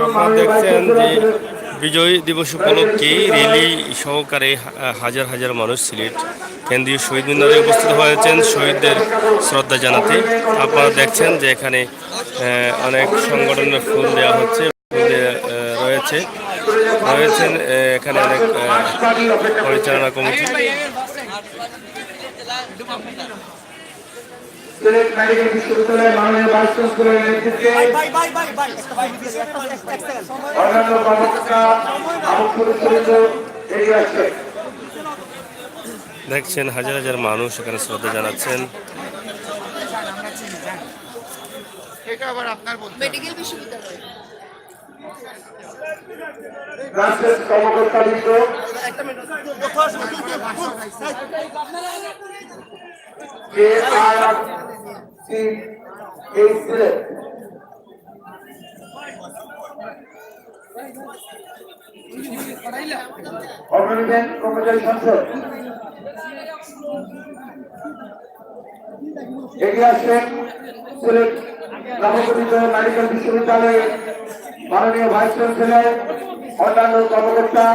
আপনারা দেখছেন যে বিজয় দিবস উপলক্ষে র্যালি সহকারে হাজার হাজার মানুষ সিলেট কেন্দ্রীয় শহীদ মিনারে উপস্থিত হয়েছেন শহীদদের শ্রদ্ধা জানাতে। আপনারা দেখছেন যে এখানে অনেক সংগঠনের ফুল দেওয়া হচ্ছে, রয়েছে রয়েছেন এখানে অনেক পরিচালনা কমিটি। সিলেট মেডিকেল বিশ্ববিদ্যালয়ের মাননীয় ভাইস চ্যান্সেলরের নেতৃত্বে অন্যান্য কর্মকর্তা এগিয়ে আসছে। দেখছেন হাজার হাজার মানুষ এখানে শ্রদ্ধা জানাচ্ছেন। মেডিকেল বিশ্ববিদ্যালয় রাষ্ট্রের কর্মকর্তাবৃন্দ, কর্মচারী সংসদ এগিয়ে আসছেন সিলেট নবগঠিত মেডিকেল বিশ্ববিদ্যালয়ের মাননীয় ভাইস চ্যান্সেলর, অন্যান্য কর্মকর্তা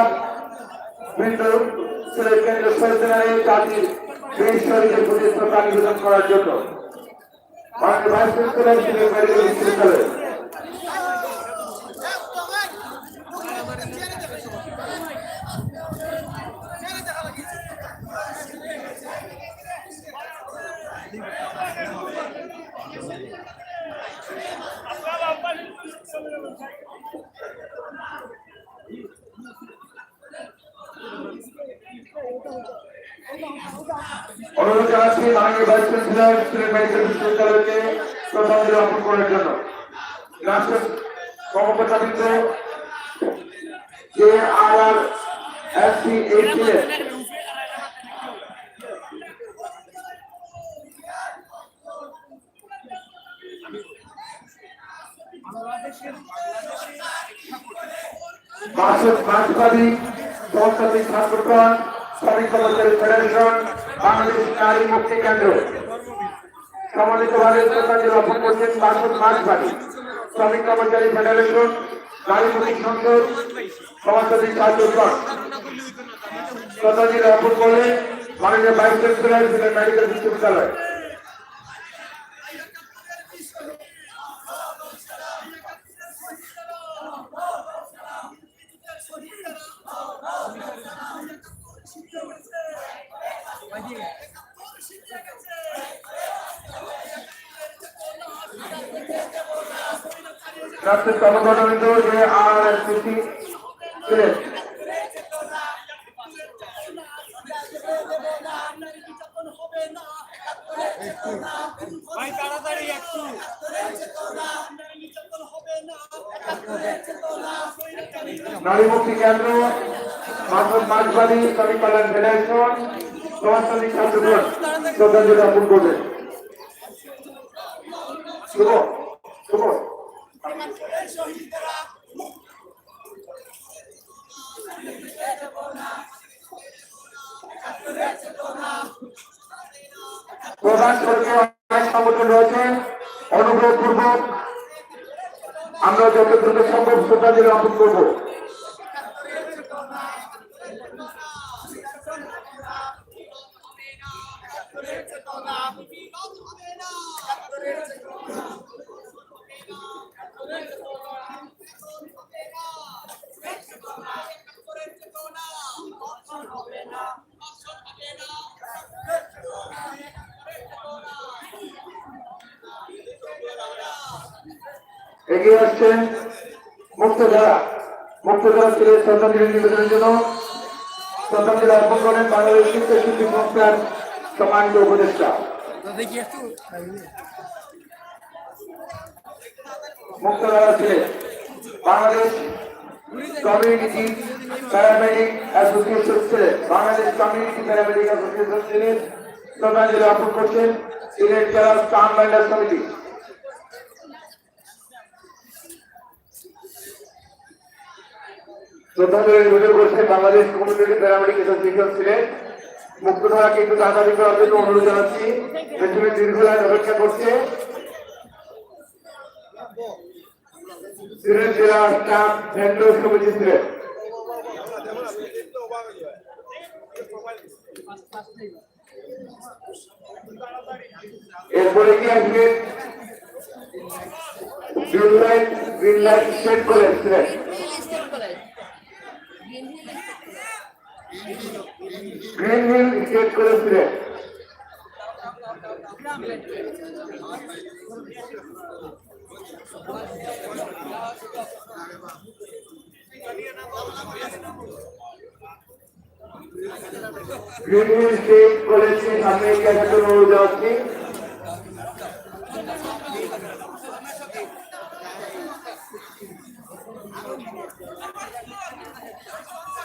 বৃন্দ, সিলেট কেন্দ্রীয় শহীদ মিনারে জাতির বীর শহীদদের প্রতি শ্রদ্ধা নিবেদন করার জন্য মাননীয় ভাইস চ্যান্সেলর সিলেট মেডিকেল বিশ্ববিদ্যালয়। অনুরোধ জানাচ্ছি মাননীয় ভাইস চ্যান্সেলর সিলেট মেডিকেল বিশ্ববিদ্যালয়কে শ্রদ্ধাঞ্জলি অর্পণ করার জন্য। রাষ্ট্রের কর্মকর্তাবৃন্দ, JRRSC সিলেট মার্ক্সবাদী সমাজতান্ত্রিক ছাত্রফ্রন্ট, শ্রমিক কর্মচারী ফেডারেশন, বাংলাদেশ নারী মুক্তি কেন্দ্র সম্মানিতভাবে শ্রদ্ধাঞ্জলি অর্পণ করছেন মার্ক্সবাদী শ্রমিক কর্মচারী ফেডারেশন, নারী মুক্তি সংসদ, সমাজতান্ত্রিক ছাত্রফ্রন্ট। শ্রদ্ধাঞ্জলি অর্পণ করলেন মাননীয় ভাইস চ্যান্সেলর সিলেট মেডিকেল বিশ্ববিদ্যালয়। রাষ্ট্রের কর্মকর্তাবৃন্দ, JRRSC সিলেট নারী মুক্তি কেন্দ্র, মার্ক্সবাদী শ্রমিক কল্যাণ ফেডারেশন, সমাজতান্ত্রিক ছাত্রফ্রন্ট শ্রদ্ধাঞ্জলি অর্পণ করবেন। শুভ শুভ প্রধান সরকার অনেক সংগঠন রয়েছে, অনুগ্রহপূর্বক আমরা যত দ্রুত সম্ভব শ্রদ্ধাঞ্জলি অর্পণ করব। এগিয়ে আসছেন মুক্তধারা সিলেট শ্রদ্ধাঞ্জলি নিবেদনের জন্য। শ্রদ্ধাঞ্জলি অর্পণ করেন বাংলাদেশ শিক্ষা শিল্পী সংস্থার সম্মানিত উপদেষ্টা Muktadhara Sylhet Bangladesh community paramedic association Sylhet, Bangladesh community paramedic association Sylhet শ্রদ্ধাঞ্জলি অর্পণ করছেন সিলেট জেলা স্টার বাইন্ডার সমিতি। শ্রদ্ধাঞ্জলি নিবেদন করছেন Bangladesh community paramedic association Sylhet, মুক্তধারাকে একটু তাড়াতাড়ি করার জন্য অনুরোধ জানাচ্ছি। পেছনে দীর্ঘ লাইন অপেক্ষা করছে। সিলেট জেলা স্টাফ ভেন্ডর সমিতি সিলেট। এরপরে কি আসবে green light state college Sylhet. Green hill state college Sylhet. Green hill state কলেজকে সামনে এগিয়ে আসার জন্য অনুরোধ জানাচ্ছি।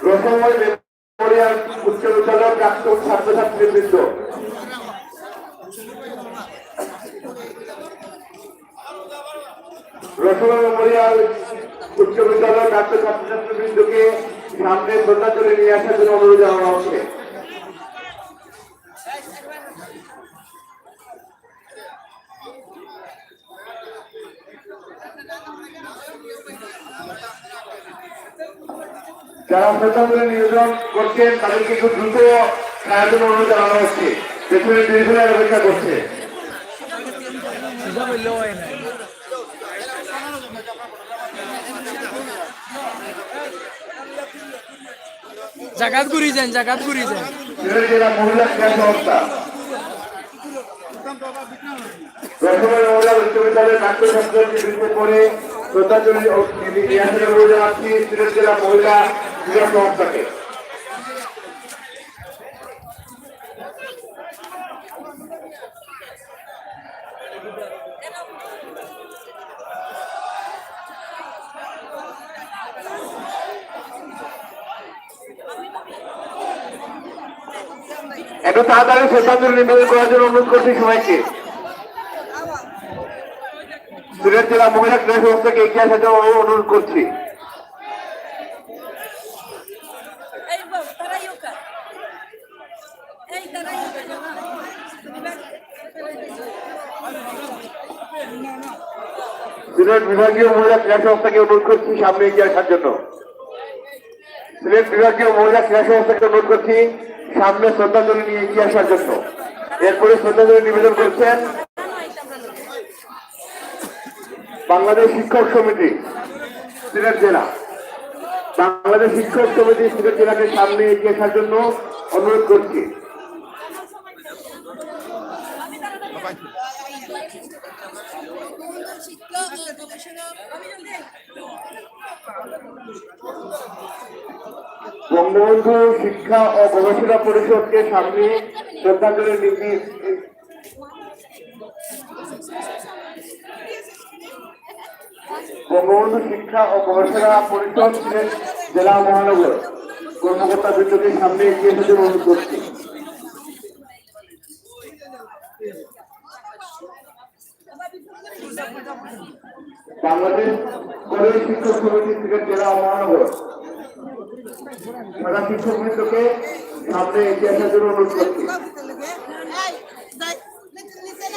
রসময় মেমোরিয়াল উচ্চ বিদ্যালয়ের প্রাক্তন ছাত্রছাত্রীবৃন্দ, রসময় মেমোরিয়াল উচ্চ বিদ্যালয়ের প্রাক্তন ছাত্রছাত্রীবৃন্দকে সামনে শ্রদ্ধাঞ্জলি নিয়ে আসার জন্য অনুরোধ জানানো হচ্ছে। যারা শ্রদ্ধাঞ্জলি নিবেদন করছেন তাদেরকে একটু দ্রুত খাওয়ার জন্য অনুরোধ জানানো হচ্ছে। পেছনে দীর্ঘ লাইন অপেক্ষা করছে। জাগাত ঘুরি যান সিলেট জেলা মহিলা ক্রীড়া সংস্থা রসময় মহিলা উচ্চ বিদ্যালয়ের প্রাক্তন ছাত্রছাত্রীবৃন্দের পরে শ্রদ্ধাঞ্জলি নিয়ে আসার অনুরোধ জানাচ্ছি সিলেট জেলা মহিলা ক্রীড়া সংস্থাকে। একটু তাড়াতাড়ি শ্রদ্ধাঞ্জলি নিবেদন করার জন্য অনুরোধ করছি সবাইকে। সিলেট জেলা মহিলা ক্রীড়া সংস্থাকে এগিয়ে আসার জন্য অনুরোধ করছি। সিলেট বিভাগীয় মহিলা ক্রীড়া সংস্থাকে অনুরোধ করছি সামনে এগিয়ে আসার জন্য। সিলেট বিভাগীয় মহিলা ক্রীড়া সংস্থাকে অনুরোধ করছি সামনে শ্রদ্ধাঞ্জলি নিয়ে এগিয়ে আসার জন্য। এরপরে শ্রদ্ধাঞ্জলি নিবেদন করছেন বাংলাদেশ শিক্ষক সমিতি সিলেট জেলা। বাংলাদেশ শিক্ষক সমিতি সিলেট জেলাকে সামনে এগিয়ে আসার জন্য অনুরোধ করছি। বঙ্গবন্ধু শিক্ষা ও গবেষণা পরিষদকে সামনে শ্রদ্ধাঞ্জলি বঙ্গবন্ধু শিক্ষা ও গবেষণা পরিষদ সিলেট জেলা মহানগর কর্মকর্তা বৃন্দকে সামনে এগিয়ে এসে অনুরোধ করছি। বাংলাদেশ কলেজ শিক্ষক সমিতি সিলেট জেলা মহানগর সারা শিক্ষক বৃন্দকে সামনে এগিয়ে আসার জন্য অনুরোধ করছি।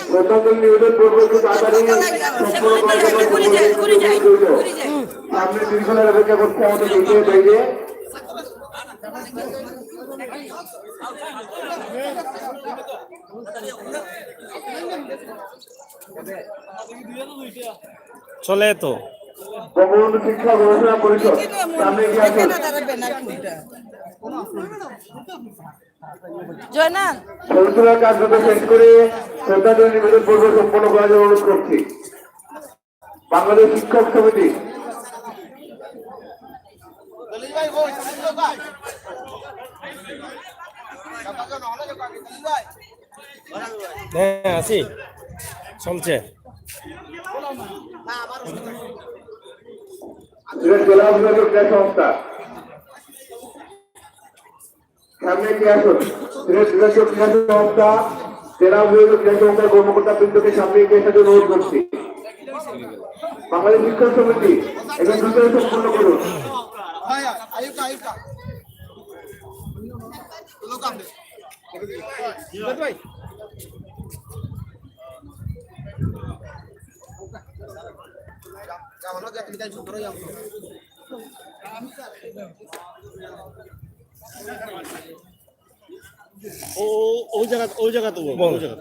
শ্রদ্ধাঞ্জলি নিবেদন করবো একটু তাড়াতাড়ি সামনে দীর্ঘ লাইন অপেক্ষা করছে আমাদের এগিয়ে বাইরে। চলে তো বঙ্গবন্ধু শিক্ষা গবেষণা পরিষদ সামনে এগিয়ে আসুন। সরকার কার্যক্রম শেষ করে শ্রদ্ধাঞ্জলি নিবেদন পর্ব সম্পন্ন করার জন্য অনুরোধ করছি। বাংলাদেশ শিক্ষক সমিতি হ্যাঁ আছি চলছে। জেলা বিভাগীয় ক্রীড়া সংস্থা সামনে এগিয়ে আসুন। সিলেট বিভাগীয় ক্রীড়া সংস্থা জেলা বিভাগীয় ক্রীড়া সংস্থার কর্মকর্তা বৃন্দকে সামনে এগিয়ে আসার জন্য অনুরোধ করছি। বাংলাদেশ শিক্ষক সমিতি এখন দ্রুত সম্পন্ন করুন। ওই জায়গা তো বল। ওই জায়গা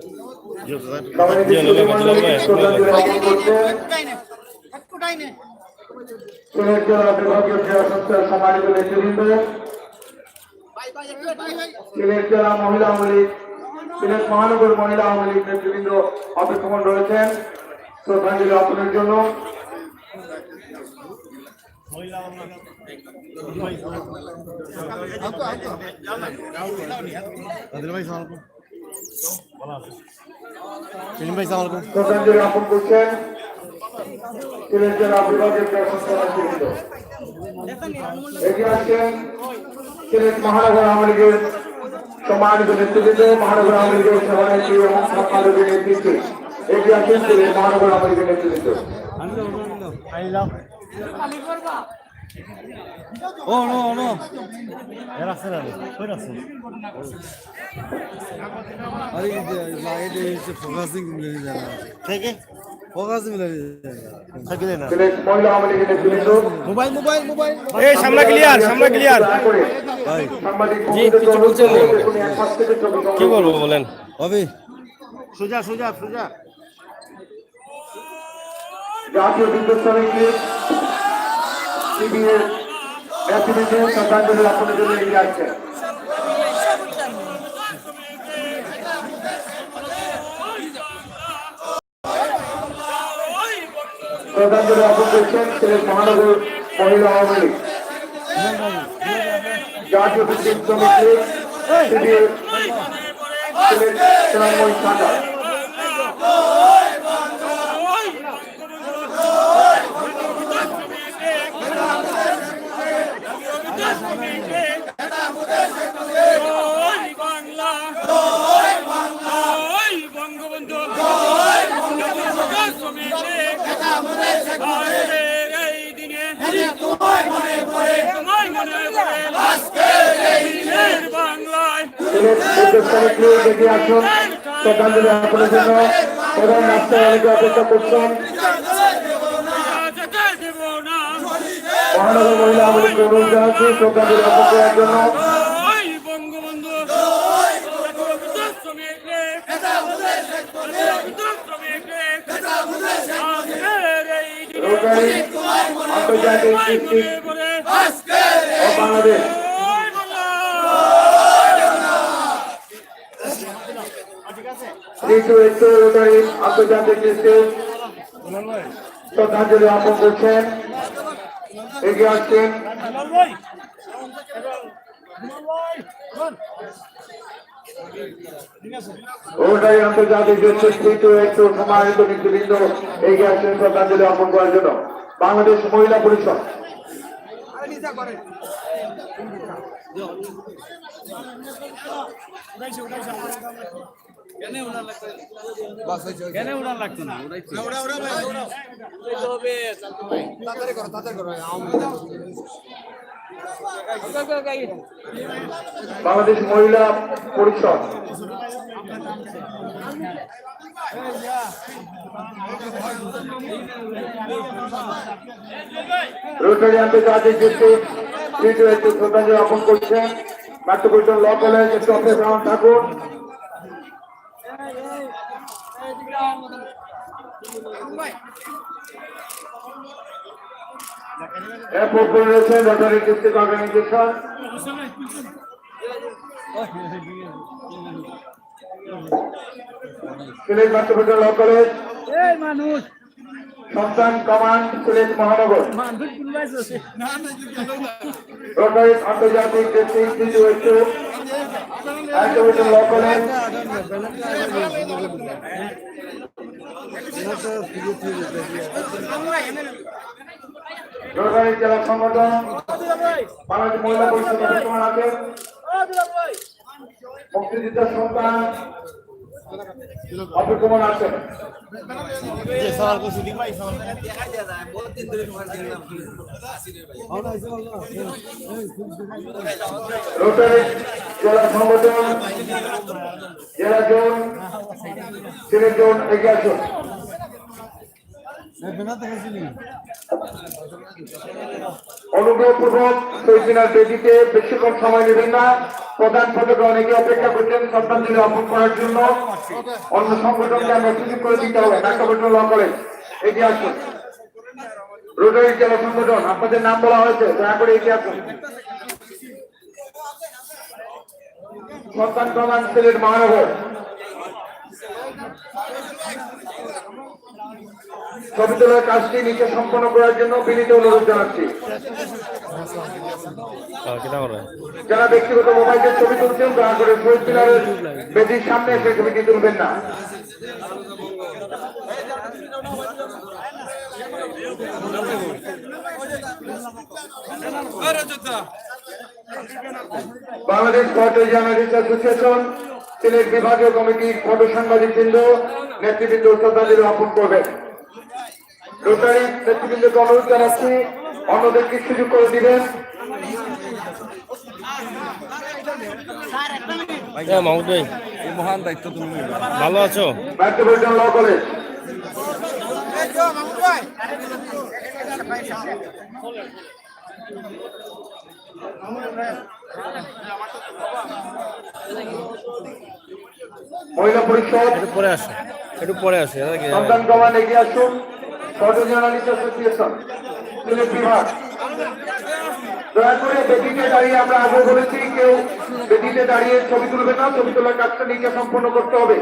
কমিউনিটি সুধীমণ্ডলী শ্রদ্ধাঞ্জলি অর্পণ করছে সিলেট জেলা বিভাগীয় ক্রীড়া সংস্থার সম্মানিত নেতৃবৃন্দ, সিলেট জেলা মহিলা আওয়ামী লীগ, সিলেট মহানগর মহিলা আওয়ামী লীগ নেতৃবৃন্দ অপেক্ষমান রয়েছেন শ্রদ্ধাঞ্জলি অর্পণের জন্য। শ্রদ্ধাঞ্জলি অর্পণ করছেন সিলেট জেলা বিভাগীয় ক্রীড়া সংস্থার নেতৃবৃন্দ। এগিয়ে আসছেন সিলেট মহানগর আওয়ামী লীগের সম্মানিত নেতৃবৃন্দ, মহানগর আওয়ামী লীগের সভানেত্রী এবং সম্পাদকের নেতৃত্বে এগিয়ে আসছেন সিলেট মহানগর আওয়ামী লীগের নেতৃবৃন্দ। ও নো নো এর আছে না কই আছে আরে লাগে যে ফোকাসিং মিলে যায় থেকে ফোকাসিং মিলে যায় থাকলে না সিলেট মহিলা আওয়ামী লীগের নেতৃবৃন্দ মোবাইল মোবাইল মোবাইল এই সামনে ক্লিয়ার, সামনে ক্লিয়ার। ভাই সাংবাদিক জি, কিছু বলছেন না আমাকে। দেখুন এক পাশ থেকে ছবি কি বলবো বলেন? হবে সোজা সোজা সোজা জাতীয় বিদ্যুৎ শ্রমিক লীগ সিবিএর নেতৃবৃন্দ শ্রদ্ধাঞ্জলি অর্পণের জন্য এগিয়ে আসছেন। শ্রদ্ধাঞ্জলি অর্পণ করছেন সিলেট মহানগর মহিলা আওয়ামী লীগ, জাতীয় বিদ্যুৎ শ্রমিক লীগ সিবিএর সিলেট তৃণমূল শাখা। সিলেট বিদ্যুৎ শ্রমিক লীগ এগিয়ে আসুন শ্রদ্ধাঞ্জলি অর্পণের জন্য। প্রধান রাস্তায় অনেকে অপেক্ষা করছেন। মহানগর মহিলা আওয়ামী লীগকে অনুরোধ জানাচ্ছি শ্রদ্ধাঞ্জলি অর্পণ করার জন্য। রোটারি আন্তর্জাতিক ডিস্ট্রিক্ট অফ বাংলাদেশ রোটারি আন্তর্জাতিক ডিস্ট্রিক্ট শ্রদ্ধাঞ্জলি অর্পণ করছেন। এগিয়ে আসছেন রোটারি আন্তর্জাতিক ডিস্ট্রিক্ট একটু সম্মানিত নেতৃবৃন্দ এগিয়ে আসছেন শ্রদ্ধাঞ্জলি অর্পণ করার জন্য। বাংলাদেশ মহিলা পরিষদ কেন উড়ান লাগতো না বাংলাদেশ মহিলা পরিষদ রোটারি আন্তর্জাতিক ডিস্ট্রিক্ট একটু শ্রদ্ধাঞ্জলি অর্পণ করছেন। মেট্রোপলিটন ল কলেজ একটু অপেক্ষা থাকুন। এরপর রয়েছেন rotary district organisation Sylhet metropolitan law college সন্তান কমান্ড সিলেট মহানগর রোটারি আন্তর্জাতিক district metropolitan law college rotary জেলা সংগঠন বাংলাদেশ মহিলা পরিষদ বর্তমান আছে মুক্তিযোদ্ধা সন্তান অপরকমন আছেন রোটারি জেলা সংগঠন জেলা জোন সিলেট জোন এগিয়ে আসুন অনুগ্রহপূর্বক শহীদ মিনার বেদিতে বেশিক্ষণ সময় নেবেন না প্রধান ফটকে অনেকে অপেক্ষা করছেন শ্রদ্ধাঞ্জলি অর্পণ করার জন্য অন্য সংগঠনকে আমরা সুযোগ করে দিতে হবে নাট্যবট্ট ল কলেজ এগিয়ে আসুন রোটারি জেলা সংগঠন আপনাদের নাম বলা হয়েছে দয়া করে এগিয়ে আসুন সন্তান প্রমাণ সিলেট মহানগর ছবি তোলার কাজটি নিচে সম্পন্ন করার জন্য বিনীত অনুরোধ জানাচ্ছি যারা ব্যক্তিগত মোবাইলের ছবি তুলছেন দয়া করে শহীদ মিনারের বেদির সামনে এসে ছবিটি তুলবেন না Bangladesh photo journalist association Sylhet বিভাগীয় কমিটির ফটো সাংবাদিক বৃন্দ নেতৃবৃন্দ শ্রদ্ধাঞ্জলি অর্পণ করবেন রোটারি নেতৃবৃন্দকে অনুরোধ জানাচ্ছি অন্যদেরকে সুযোগ করে দিবেন মাহমুদ ভাই মহান দায়িত্ব তুমি ভালো আছো মেট্রোপলিটন ল কলেজ মহিলা পরিষদ পরে আসো একটু পরে আসো সন্তান কমান এগিয়ে আসুন ফটো জার্নালিস্ট অ্যাসোসিয়েশন সিলেট বিভাগ দয়া করে বেদিতে দাঁড়িয়ে আমরা আগে বলেছি কেউ বেদিতে দাঁড়িয়ে ছবি তুলবে না ছবি তোলার কাজটা নিচে সম্পন্ন করতে হবে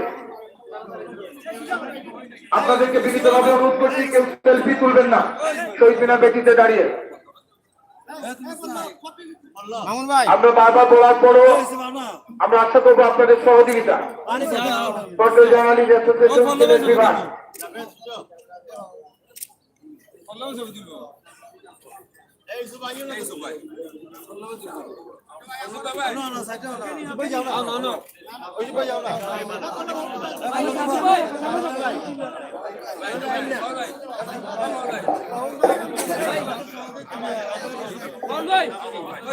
আপনাদেরকে বিনীতভাবে অনুরোধ করছি কেউ সেলফি তুলবেন না শহীদ মিনার বেদিতে দাঁড়িয়ে আমরা বারবার বলার পরও আমরা আশা করবো আপনাদের সহযোগিতা ফটো জার্নালিস্ট অ্যাসোসিয়েশন সিলেট বিভাগ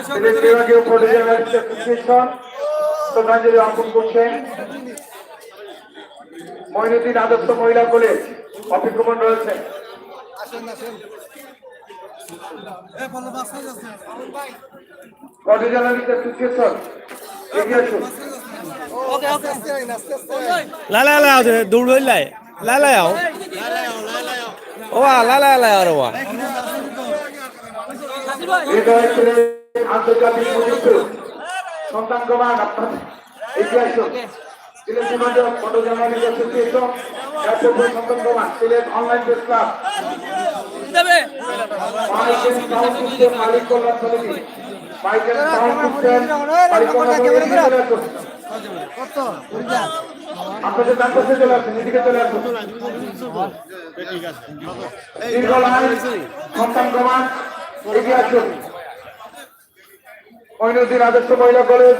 সিলেট বিভাগীয় ফটো জার্নালিস্ট অ্যাসোসিয়েশন শ্রদ্ধাঞ্জলি অর্পণ করছেন মঈনুদ্দিন আদর্শ মহিলা কলেজ অভিজ্ঞমন রয়েছে ফটো জার্নালিস্ট অ্যাসোসিয়েশন এগিয়ে আসুন দৌড় হইলাই লালাই আও ও লালাই আর ওয়া আন্তর্জাতিক প্রযুক্তি সন্তান কমান আপনাদের এগিয়ে আসুন সিলেট বিভাগীয় ফটো জার্নালিস্ট অ্যাসোসিয়েশন সন্তান কমান সিলেট অনলাইন প্রেস ক্লাব মালিক কল্যাণ সমিতি মাইকেল সাউন্ড সিস্টেম মালিক কল্যাণ সমিতি আপনাদের ডান পাশে চলে আসুন এদিকে চলে আসুন দীর্ঘ লাইন সন্তান কমান এগিয়ে আসুন Moinuddin Adarsha Mohila college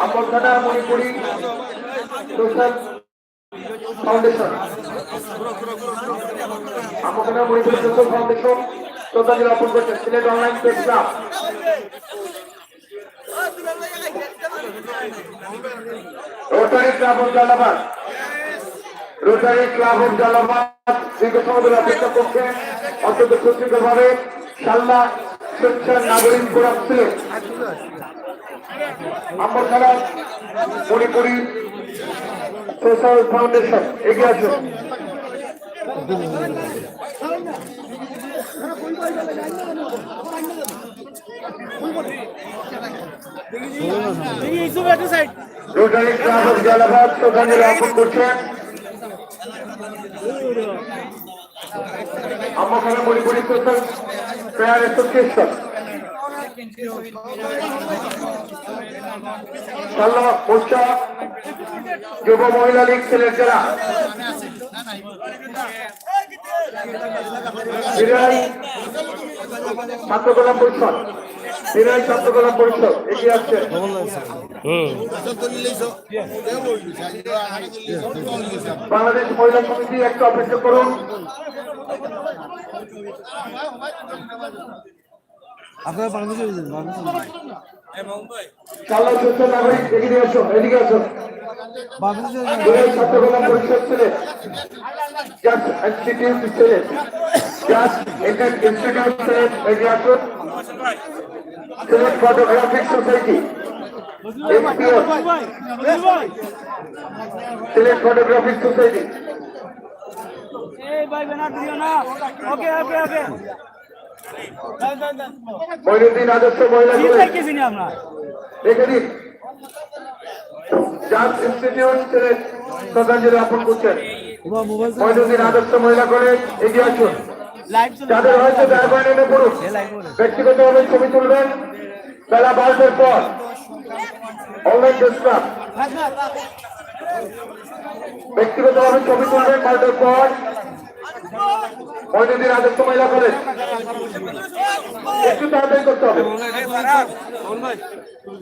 Amalkhana Manipuri social foundation Amalkhana Manipuri social foundation শ্রদ্ধাঞ্জলি অর্পণ করছেন Sylhet online press club Rotary club of Jalalabad Rotary club of Jalalabad দীর্ঘ সময় ধরে অপেক্ষা করছেন অত্যন্ত সুশৃঙ্খলভাবে সাল্লা স্বেচ্ছা নাগরিক forum Sylhet Amalkhana Manipuri social foundation এগিয়ে আসুন রোটারি ক্লাব অফ জালালাবাদ শ্রদ্ধাঞ্জলি অর্পণ করছেন Amalkhana Manipuri social prayer association সাল্লা মোর্চা যুব মহিলা লীগ সিলেট জেলা বিনয় ছাত্র কল্যাণ পরিষদ, বিনয় ছাত্র কল্যাণ পরিষদ এগিয়ে আসছে। হুম। বাংলাদেশ মহিলা সমিতি একটু অপেক্ষা করুন। আপনারা বাংলাদেশে চাল্লা সুস্থ নাগরিক এগিয়ে আসো, এদিকে আসো। বিনয় ছাত্র কল্যাণ পরিষদ ছিলেন জাস্ট ইনস্টিটিউট ছিলেন, জাস্ট ইনস্টিটিউট ছিলেন এগিয়ে আসুন। Sylhet photographic society, Sylhet photographic society, Moinuddin আদর্শ মহিলা রেখে দিন। জাস্ট ইনস্টিটিউট ছিলেন শ্রদ্ধাঞ্জলি অর্পণ করছেন। মইনুদ্দিন আদর্শ মহিলা কলেজ এগিয়ে আসুন। যাদের হয়েছে দয়া করে নেমে পড়ুন। ব্যক্তিগতভাবে ছবি তুলবেন বেলা 12টার পর। অনলাইন ডেস্কটপ ব্যক্তিগতভাবে ছবি তুলবেন 12টার পর। মইনুদ্দিন আদর্শ মহিলা কলেজ একটু তাড়াতাড়ি করতে হবে।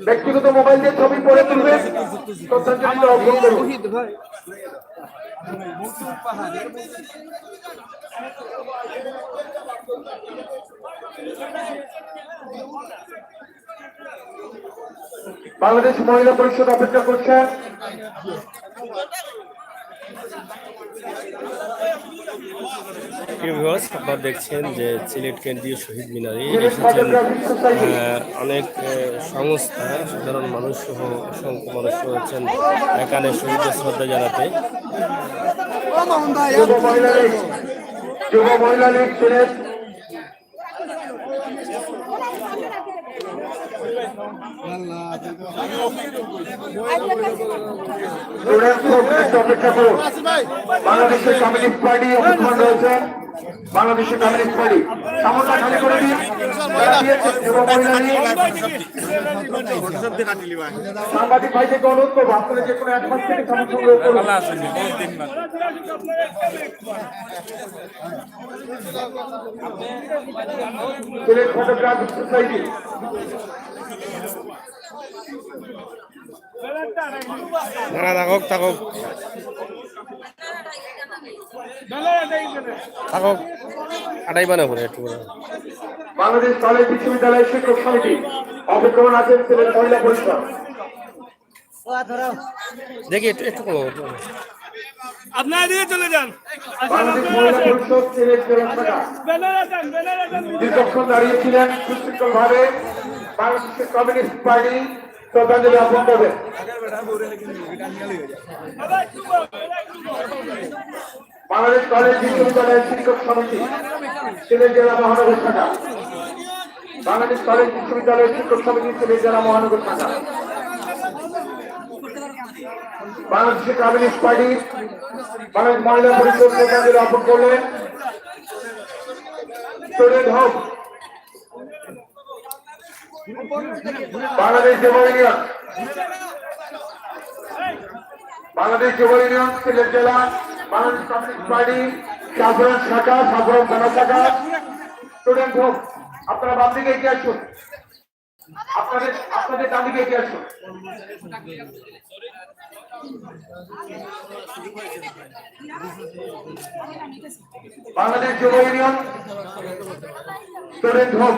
ব্যক্তিগত মোবাইল দিয়ে ছবি পরে তুলবেন, শ্রদ্ধাঞ্জলিতে অর্পণ করুন। বাংলাদেশ মহিলা পরিষদ অপেক্ষা করছেন। আপনারা দেখছেন যে সিলেট কেন্দ্রীয় শহীদ মিনারে সিলেট এসেছেন ফটোগ্রাফিক সোসাইটি, অনেক সংস্থা, সাধারণ মানুষ সহ অসংখ্য মানুষ রয়েছেন এখানে শহীদদের শ্রদ্ধা জানাতে। যুব মহিলা লীগ, যুব মহিলা লীগ সিলেট, অপেক্ষা করুন। বাংলাদেশের কমিউনিস্ট পার্টি অবস্থান রয়েছে। বাংলাদেশের কমিউনিস্ট পার্টি সামনটা খালি করে দিন। যুব মহিলা লীগ সাংবাদিক ভাইদেরকে অনুরোধ করবো আপনারা যে কোনো এক মাস থেকে সামন সংগ্রহ করুন। সিলেট ফটোগ্রাফিক সোসাইটি, থাকক থাকক থাকক আটাই বানা করে একটু বাংলাদেশ কলেজ বিশ্ববিদ্যালয় শিক্ষক সমিতি অপেক্ষমান আছেন সিলেট মহিলা পরিষদ। দেখি একটু একটু কম আপনারা দিয়ে চলে যান। বাংলাদেশ মহিলা পরিষদ সিলেট জেলা শাখা দীর্ঘক্ষণ দাঁড়িয়েছিলেন সুশৃঙ্খল ভাবে। বাংলাদেশের কমিউনিস্ট পার্টি শ্রদ্ধাঞ্জলি অর্পণ করবে। বাংলাদেশ কলেজ বিশ্ববিদ্যালয়ের শিক্ষক সমিতি সিলেট জেলা মহানগর শাখা, বাংলাদেশ কলেজ বিশ্ববিদ্যালয়ের শিক্ষক সমিতি সিলেট জেলা মহানগর শাখা, বাংলাদেশের কমিউনিস্ট পার্টি বাংলাদেশ মহিলা পরিষদ শ্রদ্ধাঞ্জলি অর্পণ করলেন। স্টুডেন্ট হোক, বাংলাদেশ যুব ইউনিয়ন, বাংলাদেশ যুব ইউনিয়ন সিলেট জেলা, বাংলাদেশ কমিউনিস্ট পার্টি সাধারণ শাখা, সাধারণ থানা শাখা। স্টুডেন্ট হোক, আপনারা বাম দিকে এগিয়ে আসুন। আপনাদের আপনাদের ডান দিকে এগিয়ে আসুন। বাংলাদেশ যুব ইউনিয়ন স্টুডেন্ট হোক,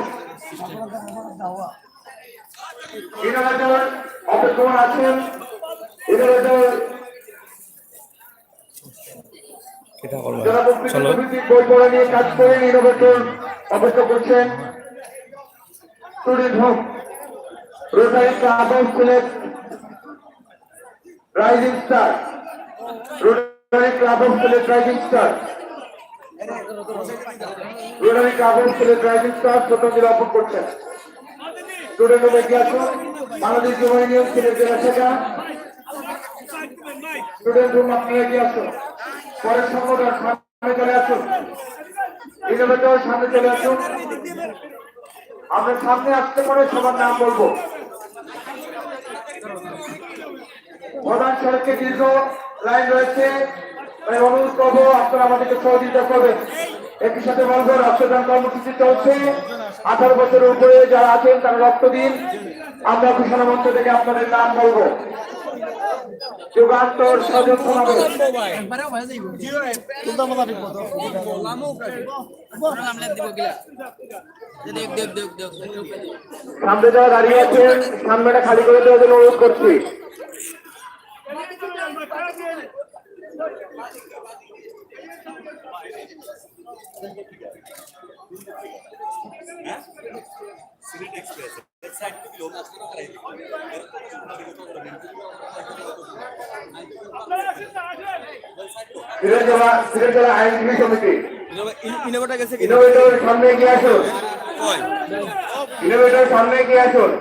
ইনোভেটর অপেক্ষমান আছেন। ইনোভেটর যারা প্রকৃতিভিত্তিক বই পড়া নিয়ে কাজ করেন, ইনোভেটর অপেক্ষা করছেন। স্টুডেন্ট হোক, rotary club of Sylhet rising star, rotary club of Sylhet rising star, rotary club of Sylhet rising star শ্রদ্ধাঞ্জলি অর্পণ করছেন। স্টুডেন্ট হোক এগিয়ে আসুন। বাংলাদেশ যুব ইউনিয়ন সিলেট জেলা শাখা, স্টুডেন্ট রুম আপনি এগিয়ে আসুন। পরের সংগঠন সামনে চলে আসুন। ইনোভেটর সামনে চলে আসুন। আমরা সামনে আসতে পারে সবার নাম বলবো। প্রধান সড়কে দীর্ঘ লাইন রয়েছে, তাই অনুরোধ করবো আপনারা আমাদেরকে সহযোগিতা করবেন। একই সাথে বলবো রক্তদান কর্মসূচি চলছে। 18 বছরের উপরে যারা আছেন তারা রক্ত দিন। আমরা ঘোষণা মঞ্চ থেকে আপনাদের নাম বলবো। যুগান্তর সজল সমাবেশ। সামনে যারা দাঁড়িয়ে আছেন সামনেটা খালি করে দেওয়ার জন্য অনুরোধ করছি। সিলেট জেলা আইনজীবী সমিতি ইনোভেটর সামনে এগিয়ে আসুন। ইনোভেটর সামনে এগিয়ে আসুন।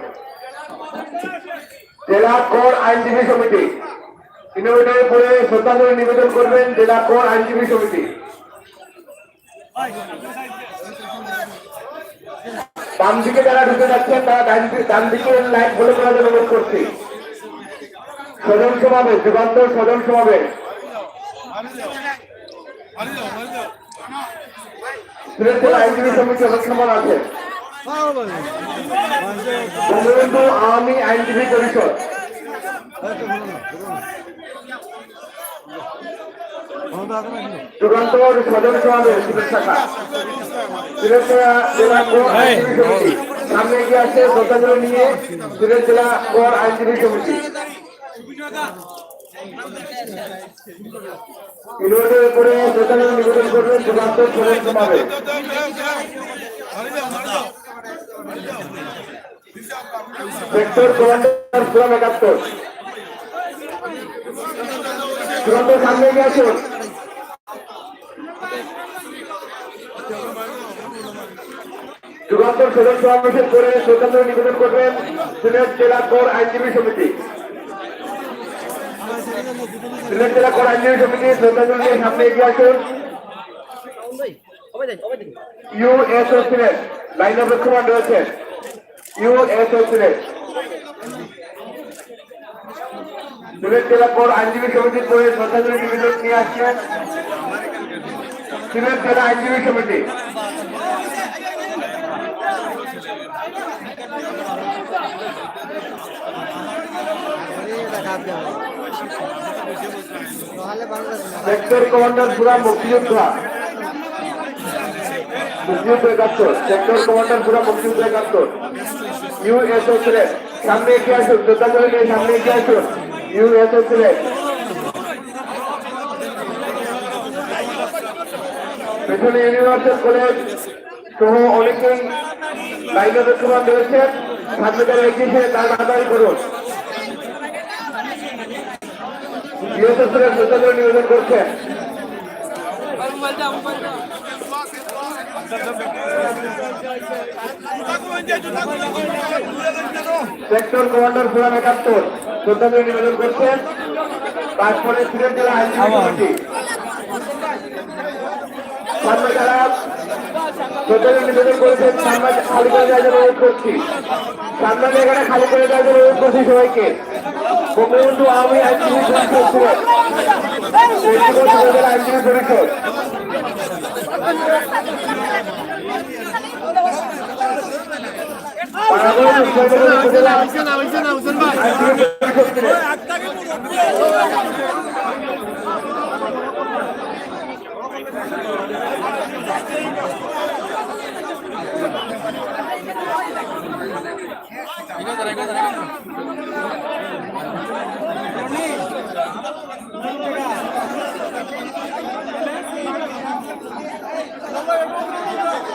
জেলা কর আইনজীবী সমিতি ইনোভেটরের পরে শ্রদ্ধাঞ্জলি নিবেদন করবেন জেলা কর আইনজীবী সমিতি। বাম দিকে যারা ঢুকে যাচ্ছেন তারা ডান দিকে লাইন ফলো করার জন্য অনুরোধ করছি। সদন সমাবেশ, যুগান্তর সদন সমাবেশ। সিলেট জেলা আইনজীবী সমিতি অনুষ্ঠান আছে। বঙ্গবন্ধু আওয়ামী আইনজীবী পরিষদ, যুগান্তর সদন সমাবেশ সিলেট শাখা, সিলেট জেলা কর আইনজীবী সমিতি সামনে এগিয়ে আসছে শ্রদ্ধাঞ্জলি নিয়ে। সিলেট জেলা কর আইনজীবী সমিতি ইনোভেটরের উপরে শ্রদ্ধাঞ্জলি নিবেদন করবেন যুগান্তর সদন সমাবেশ। সেক্টর কমান্ডার সুরাম 71 যুগান্তর সামনে এগিয়ে আসুন। যুগান্তর সদন সমাবেশের করে শ্রদ্ধাঞ্জলি নিবেদন করবেন সিলেট জেলা কর আইনজীবী সমিতি। সিলেট জেলা কর আইনজীবী সমিতি শ্রদ্ধাঞ্জলি নিয়ে সামনে এগিয়ে আসুন। USO Sylhet line of command রয়েছে। ইউএসও সিলেট সিলেট জেলা কর আইনজীবী সমিতির করে শ্রদ্ধাঞ্জলি নিবেদন নিয়ে আসছেন সিলেট জেলা আইনজীবী সমিতি। সেক্টর কমান্ডার পুরা মুক্তিযোদ্ধা, মুক্তিযুদ্ধ 71 সেক্টর কমান্ডার পুরা মুক্তিযুদ্ধ 71 ইউএসও সিলেট সামনে এগিয়ে আসুন। শ্রদ্ধাঞ্জলি নিয়ে সামনে এগিয়ে আসুন। ইউএসও সিলেট পেছনে ইউনিভার্সাল কলেজ সহ অনেকেই লাইনে দক্ষমান রয়েছেন। সামনে যারা এগিয়েছে তার তাড়াতাড়ি করুন। ইউএসও সিলেট শ্রদ্ধাঞ্জলি নিবেদন করছেন। সেক্টর কমান্ডার সুরাম 71 শ্রদ্ধাঞ্জলি নিবেদন করছেন। তারপরে সিলেট জেলা আইনজীবী সমিতি সামনে যারা শ্রদ্ধাঞ্জলি নিবেদন করেছেন সামনে খালি করে দেওয়ার জন্য অনুরোধ করছি। সামনে জায়গাটা খালি করে দেওয়ার জন্য অনুরোধ করছি সবাইকে। বঙ্গবন্ধু আওয়ামী আইনজীবী পরিষদ সিলেট জেলা আইনজীবী পরিষদ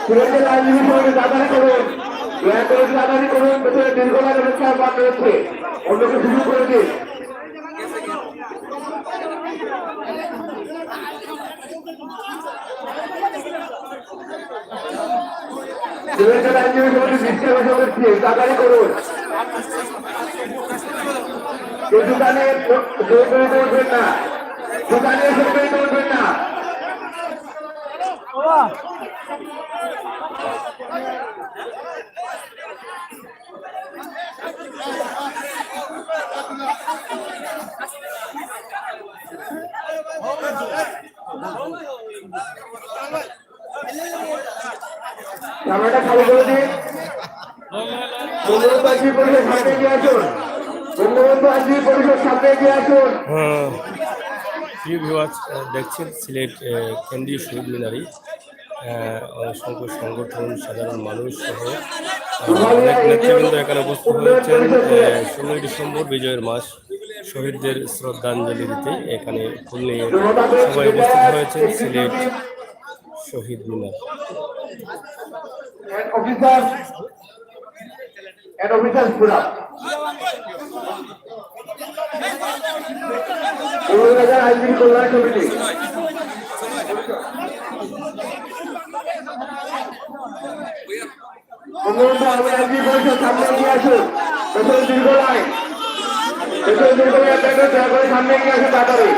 সিলেট জেলা আইনজীবী সমিতি তাড়াতাড়ি করুন। দয়া করে তাড়াতাড়ি করুন। পেছনে দীর্ঘকাল অপেক্ষার পাঠ রয়েছে, অন্যকে সুযোগ করে দিন। সিলেট জেলা আইনজীবী সমিতি দৃষ্টি আকর্ষণ করছি, তাড়াতাড়ি করুন। দোকানে উঠবেন না, দোকানে উঠবেন না। চালু করে দিন। বঙ্গবন্ধু আইনজীবী পরিষদ সামনে এগিয়ে আসুন। বঙ্গবন্ধু আইনজীবী পরিষদ সামনে এগিয়ে আসুন। প্রিয় ভিউয়ার্স, দেখছেন সিলেট কেন্দ্রীয় শহীদ মিনারে অসংখ্য সংগঠন, সাধারণ মানুষ সহ অনেক নেতৃবৃন্দ এখানে উপস্থিত হয়েছেন 16 ডিসেম্বর বিজয়ের মাস শহীদদের শ্রদ্ধাঞ্জলি দিতে। এখানে ফুল নিয়ে সবাই উপস্থিত হয়েছেন সিলেট শহীদ মিনার। অফিসার পুরা 16,000 আইনজীবী কল্যাণ কমিটি। বঙ্গবন্ধু আইনজীবী পরিষদ সামনে এগিয়ে আসুন। দেশের দীর্ঘ লাইন, দেশের দীর্ঘ লাইন দয়া করে সামনে এগিয়ে আসুন তাড়াতাড়ি।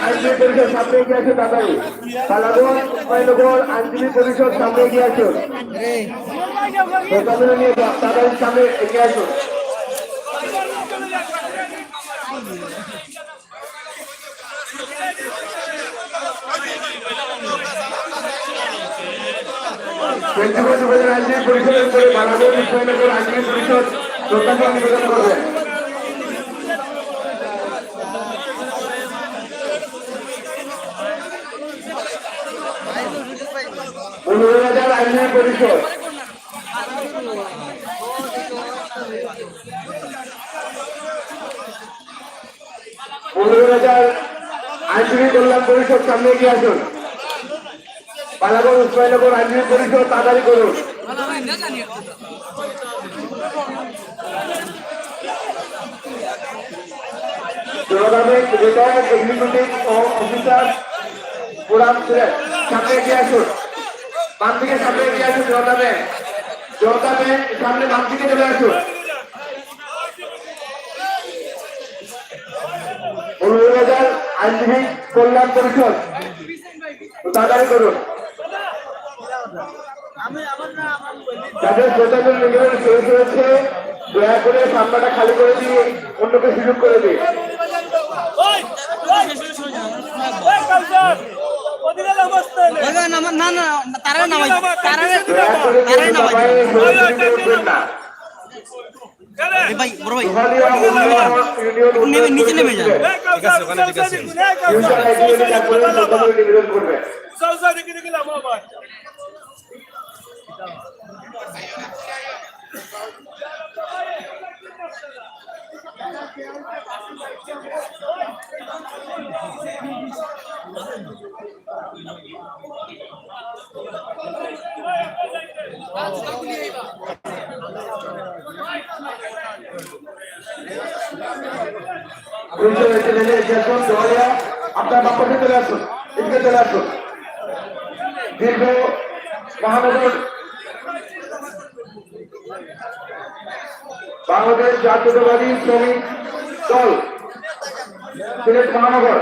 আইনজীবী পরিষদ সামনে এগিয়ে আসুন তাড়াতাড়ি। কালাগঞ্জ উপায়নগর আইনজীবী পরিষদ সামনে এগিয়ে আসুন। নিয়ে তাড়াতাড়ি সামনে এগিয়ে আসুন। আইনজীবী পরিষদের করে কালাগঞ্জ উপায়নগর আইনজীবী পরিষদ শ্রদ্ধাঞ্জলি নিবেদন করবেন। আইনজীবী পরিষদ আইনজীবী কল্যাণ পরিষদ সামনে এগিয়ে আসুন। বালাগঞ্জ উসমানীনগর আইনজীবী পরিষদ তাড়াতাড়ি করুন। অফিসার পুরান সিলেট সামনে এগিয়ে আসুন। বাম দিকে সামনে এগিয়ে আসুন। জনতা সামনে বাম দিকে চলে আসুন। 16,000 আইনজীবী কল্যাণ পরিষদ তাড়াতাড়ি করুন। যাদের শ্রোতাদের নিবেদন শেষ হয়েছে দয়া করে সামনাটা খালি করে দিয়ে অন্যকে সুযোগ করে দিন। নিচে নেমে যান। নিবেদন করবে। আপনার বাক্যে চলে আসুন, এদিকে চলে আসুন। দীর্ঘ মহানগর বাংলাদেশ জাতীয়তাবাদী শ্রমিক দল সিলেট মহানগর,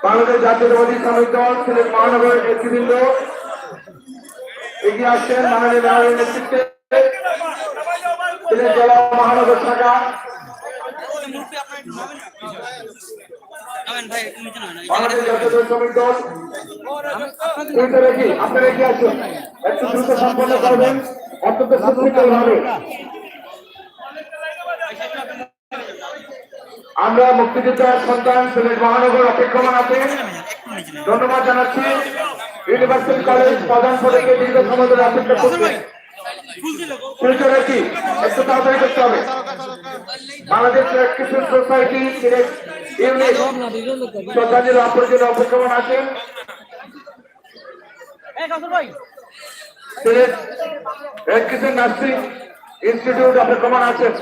বাংলাদেশ জাতীয়তাবাদী শ্রমিক দল সিলেট মহানগরের নেতৃবৃন্দ এগিয়ে আসছেন মাননীয় মেয়রের নেতৃত্বে। সিলেট জেলা মহানগর শাখা বাংলাদেশ জাতীয়তাবাদী শ্রমিক দল আপনারা এগিয়ে আসুন, একটু দ্রুত সম্পন্ন করবেন অত্যন্ত সুশৃঙ্খল ভাবে। আমরা মুক্তিযোদ্ধার সন্তান সিলেট মহানগর অপেক্ষমান আছে। ধন্যবাদ জানাচ্ছি ইউনিভার্সিটি কলেজ প্রধান পদকে দীর্ঘ সময় ধরে অপেক্ষা করছে। একটু তাড়াতাড়ি করতে হবে। Bangladesh red society Sylhet unit শ্রদ্ধাঞ্জলি অর্পণের জন্য অপেক্ষমান আছেন। Sylhet red crescent nursing institute অপেক্ষমান আছেন।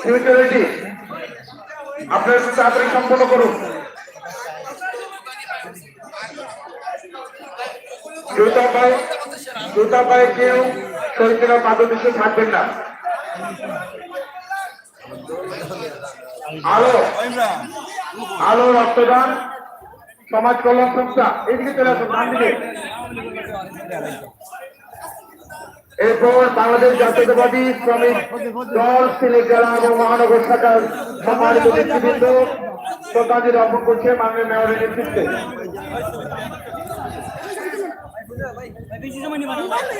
সিকিউরিটি আপনারা তাড়াতাড়ি সম্পন্ন করুন। জুতা পায়ে কেউ শহীদের পাদদেশে থাকবেন না। আলো রক্তদান সমাজ কল্যাণ সংস্থা এইদিকে চলে আসুন, ডান দিকে। এরপর বাংলাদেশ জাতীয়তাবাদী শ্রমিক দল সিলেট জেলা এবং মহানগর শাখার সম্মানিত নেতৃবৃন্দ শ্রদ্ধাঞ্জলি অর্পণ করছে মাননীয় মেয়রের নেতৃত্বে।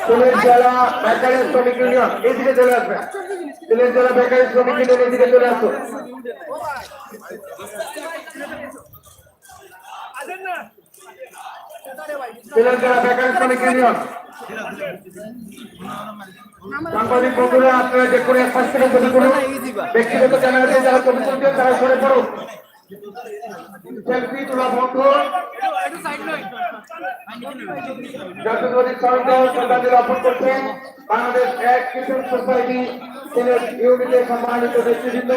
সিলেট জেলা বেকারি শ্রমিক ইউনিয়ন এইদিকে চলে আসবেন। সিলেট জেলা বেকারি শ্রমিক ইউনিয়ন এইদিকে চলে আসুন। সিলেট জেলা বেকারি শ্রমিক ইউনিয়ন সাংবাদিক বন্ধুরা, আপনারা যে কোনো এক পাশ থেকে ছবি করুন। ব্যক্তিগত ক্যামেরাতে যারা ছবি তুলছেন তারা সরে পড়ুন। সেলফি তোলা বন্ধ। জাতীয়তাবাদী শ্রমিক দল শ্রদ্ধাঞ্জলি অর্পণ করছে বাংলাদেশ এক কিষাণ সোসাইটি সিলেট ইউনিটের সম্মানিত নেতৃবৃন্দ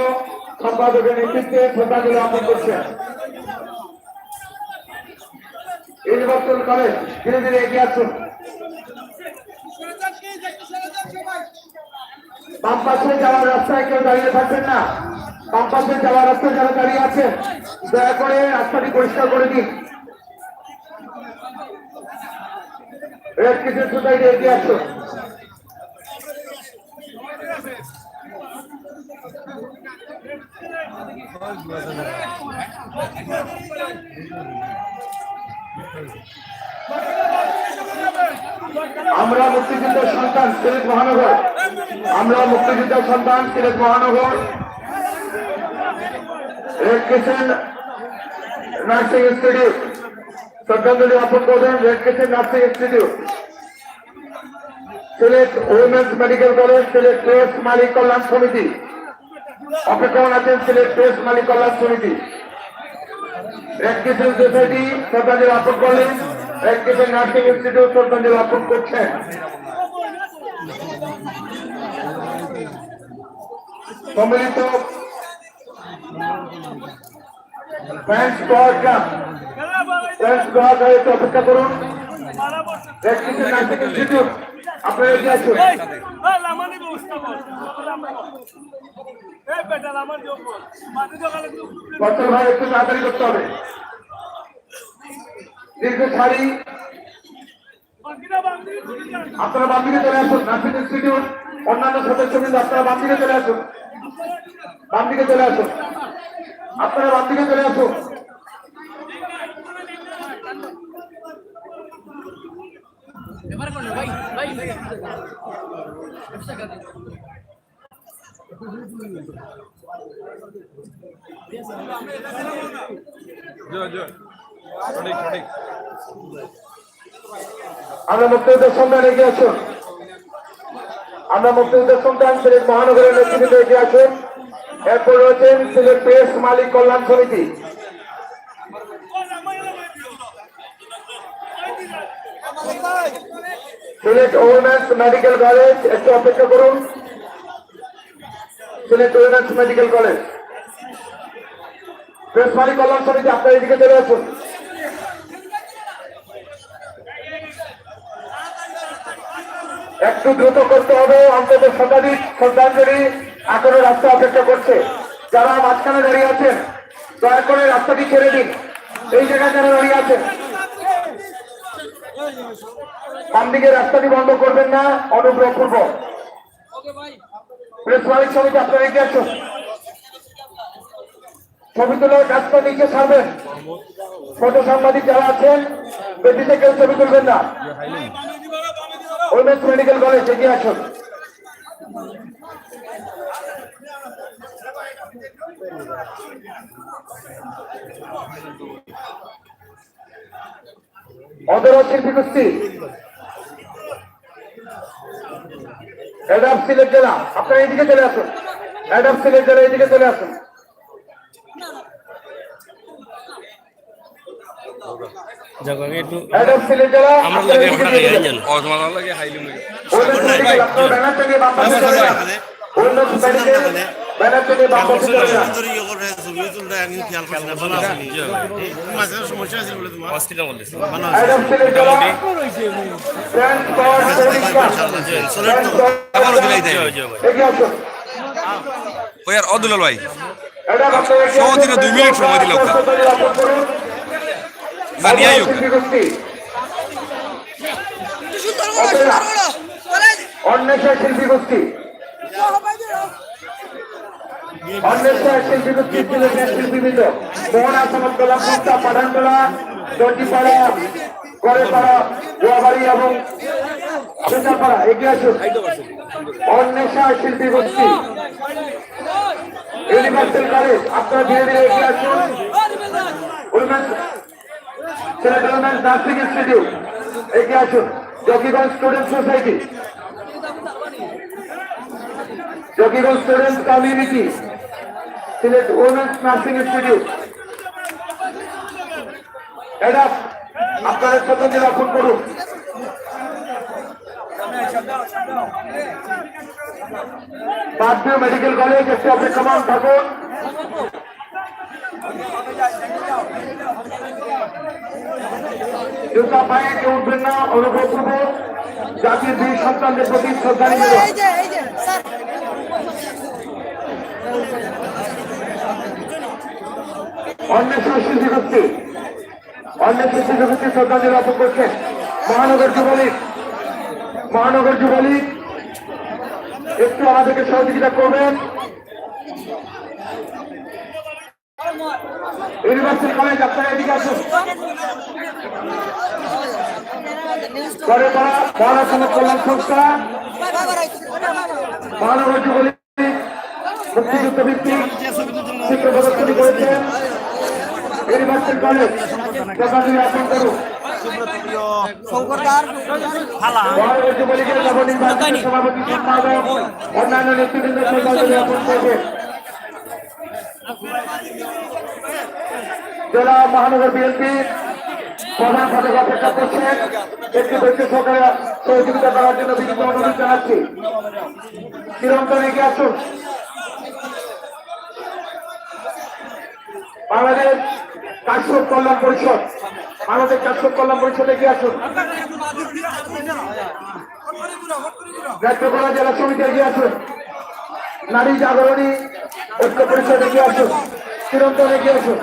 সম্পাদকের নেতৃত্বে শ্রদ্ধাঞ্জলি অর্পণ করছে। নির্বাচন কলেজ ধীরে ধীরে এগিয়ে আসুন। বাম পাশে যাওয়ার রাস্তায় কেউ দাঁড়িয়ে থাকবেন না। বাম পাশে যাওয়ার রাস্তায় যারা দাঁড়িয়ে আছেন দয়া করে রাস্তাটি পরিষ্কার করে দিন। রেড কিষাণ সোসাইটি এগিয়ে আসুন। আমরা মুক্তিযুদ্ধের সন্তান সিলেট মহানগর, আমরা মুক্তিযুদ্ধের সন্তান সিলেট মহানগর রেড ক্রিসেন্ট নার্সিং ইনস্টিটিউট শ্রদ্ধাঞ্জলি অর্পণ করবেন। Red crescent nursing institute, Sylhet women's medical college, Sylhet press মালিক কল্যাণ সমিতি অপেক্ষমান আছেন। সিলেট প্রেস মালিক কল্যাণ সমিতি রেড ক্রিসেন্ট সোসাইটি শ্রদ্ধাঞ্জলি অর্পণ করলেন। রেড ক্রিসেন্ট নার্সিং ইনস্টিটিউট শ্রদ্ধাঞ্জলি অর্পণ করছেন। সম্মিলিত ফ্রেন্ডস স্কোয়াড একটু অপেক্ষা করুন। রেড ক্রিসেন্ট নার্সিং ইনস্টিটিউট আপনারা এগিয়ে আসুন। ভাই একটু তাড়াতাড়ি করতে হবে। দীর্ঘ সারি আপনারা বাম দিকে চলে আসুন। নার্সিং ইনস্টিটিউট অন্যান্য সদস্যবৃন্দ আপনারা বাম দিকে চলে আসুন। বাম দিকে চলে আসুন। আপনারা বাম দিকে চলে আসুন। আমরা মুক্তিযুদ্ধের সন্ধান এগিয়ে আসুন। আমরা মুক্তিযুদ্ধের সন্ধান সিলেট মহানগরের নেতৃত্বে এগিয়ে আসুন। এরপর রয়েছেন সিলেট প্রেস মালিক কল্যাণ সমিতি, সিলেট উইমেন্স মেডিকেল কলেজ একটু অপেক্ষা করুন। Sylhet women's medical college press মালিক কল্যাণ সমিতি আপনার এদিকে চলে আসুন। একটু দ্রুত করতে হবে, অন্তত শতাধিক শ্রদ্ধাঞ্জলি এখনো রাস্তা অপেক্ষা করছে। যারা মাঝখানে দাঁড়িয়ে আছেন দয়া করে রাস্তাটি ছেড়ে দিন। এই জায়গায় যারা দাঁড়িয়ে আছেন বাম দিকে রাস্তাটি বন্ধ করবেন না, অনুগ্রহপূর্বক। প্রেস মালিক সমিতি আপনারা এগিয়ে আসুন। ছবি তোলার কাজটা নিচে ছাড়বেন। ফটো সাংবাদিক যারা আছেন বেদিতে কেউ ছবি তুলবেন না। উইমেন্স মেডিকেল কলেজ এগিয়ে আসুন। অদর শিল্পী কুস্তি অ্যাডাপ সিলেট জেলা আপনারা এইদিকে চলে আসুন। অ্যাডাপ সিলেট জেলা এইদিকে চলে আসুন। অ্যাডাপ সিলেট জেলা ব্যানার থেকে বাম পাশে চলে যান। অস্থির বলতেছে আইডম সিলেক্ট করা ফ্রেন্ড ফর এগিয়ে আসুন ওই আর অদুলাল ভাই এটা আপনারা সহজে 2 মিনিট সময় দিল ওকে জানিয়াই হোক অন্বেষা শিল্পী গোষ্ঠী অন্বেষা শিল্পী গোষ্ঠী সিলেটের শিল্পীবৃন্দ মোহন আসামতলা কুস্তা পাঠানতলা দর্জিপাড়া গড়েপাড়া গোয়াবাড়ি এবং সুতাপাড়া এগিয়ে আসুন অন্বেষা শিল্পী গোষ্ঠী ইউনিভার্সাল কলেজ আপনারা ধীরে ধীরে এগিয়ে আসুন সিলেট উইমেন্স নার্সিং ইনস্টিটিউট এগিয়ে আসুন Zakiganj student society Zakiganj student community Sylhet women's nursing institute এটা আপনারা স্বতন্ত্র রক্ষণ করুন পাঁচবিউ মেডিকেল কলেজ একটি অপেক্ষমান থাকুন জুতা পায়ে কেউ উঠবেন না অনুভব করবো জাতির বীর সন্তানদের প্রতি শ্রদ্ধা নিবেদন অন্বেষণ শিল্পী গোষ্ঠী অন্বেষণ শিল্পী গোষ্ঠী শ্রদ্ধাঞ্জলি অর্পণ করছেন মহানগর যুবলীগ একটু আমাদেরকে সহযোগিতা করবেন ইউনিভার্সিটি কলেজ আপনারা এদিকে আসুন করে করা মহানগর সমাজ কল্যাণ সংস্থা মহানগর যুবলীগ মুক্তিযুদ্ধ ভিত্তিক শিক্ষা প্রদর্শনী করেছেন ইউনিভার্সিটি কলেজ শ্রদ্ধাঞ্জলি অর্পণ করুন মহানগর যুবলীগের নবনির্বাচিত সভাপতি সম্পাদক অন্যান্য নেতৃবৃন্দ শ্রদ্ধাঞ্জলি অর্পণ করবেন জেলা মহানগর বিএনপি প্রধান ফটক অপেক্ষা করছেন একটি ব্যক্তি সরকারের সহযোগিতা করার জন্য বিনীত অনুরোধ জানাচ্ছি চিরন্তন এগিয়ে আসুন বাংলাদেশ কাশ্যপ কল্যাণ পরিষদ বাংলাদেশ কাশ্যপ কল্যাণ পরিষদ এগিয়ে আসুন নেত্রকোনা জেলা সমিতি এগিয়ে আসুন নারী জাগরণী ঐক্য পরিষদ এগিয়ে আসুন চিরন্তন এগিয়ে আসুন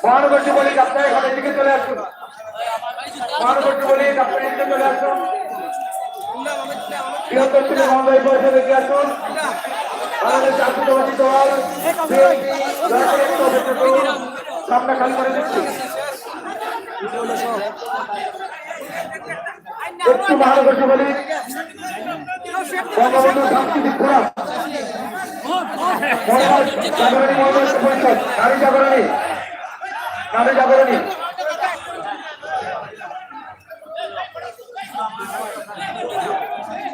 মহানগর যুবলীগ আপনার এখানে এদিকে চলে আসুন মহানগর যুবলীগ আপনার এদিকে চলে আসুন বৃহত্তর থেকে মহোদয় পরিষদ এগিয়ে আসুন বাংলাদেশ জাতীয়তাবাদী দল সামনে খালি করে দিচ্ছি একটু মহানগর যুবলীগ বঙ্গবন্ধু সাংস্কৃতিক ফোরাম জাগরণী মহোদয় পরিষদ নারী জাগরণী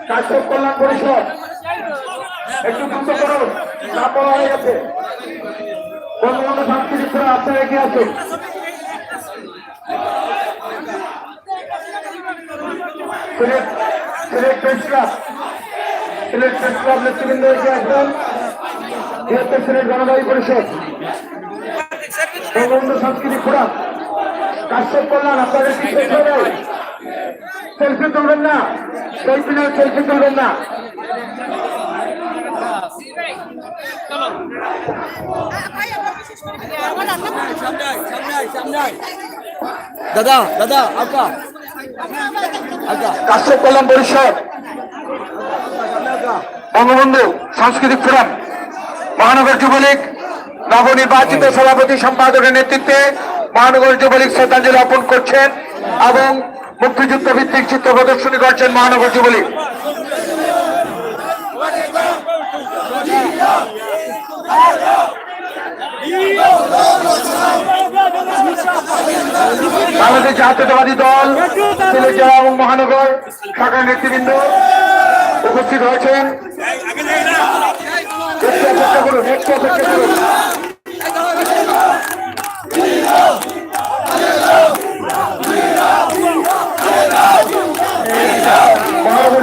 কাশ্যপ কল্যাণ পরিষদ একটু দ্রুত করুন চাপ বলা হয়ে গেছে বঙ্গবন্ধু সাংস্কৃতিক ফোরাম আপনারা এগিয়ে আসুন সিলেট প্রেস ক্লাব নেতৃবৃন্দ এগিয়ে আসবেন বৃহত্তর সিলেট গণদাবী পরিষদ বঙ্গবন্ধু সাংস্কৃতিক ফোরাম কাশ্যপ কল্যাণ আপনাদের কি শেষ হয়ে যায় সেলফি তুলবেন না সেলফি তুলবেন না দাদা আপা কাশ্যপ কল্যাণ পরিষদ বঙ্গবন্ধু সাংস্কৃতিক ফোরাম মহানগর যুবলীগ নবনির্বাচিত সভাপতি সম্পাদকের নেতৃত্বে মহানগর যুবলীগ শ্রদ্ধাঞ্জলি অর্পণ করছেন এবং মুক্তিযুদ্ধ ভিত্তিক চিত্র প্রদর্শনী করছেন মহানগর যুবলীগ বাংলাদেশ জাতীয়তাবাদী দল সিলেট জেলা এবং মহানগর শাখার নেতৃবৃন্দ উপস্থিত হয়েছেন একটু অপেক্ষা করুন মহানগর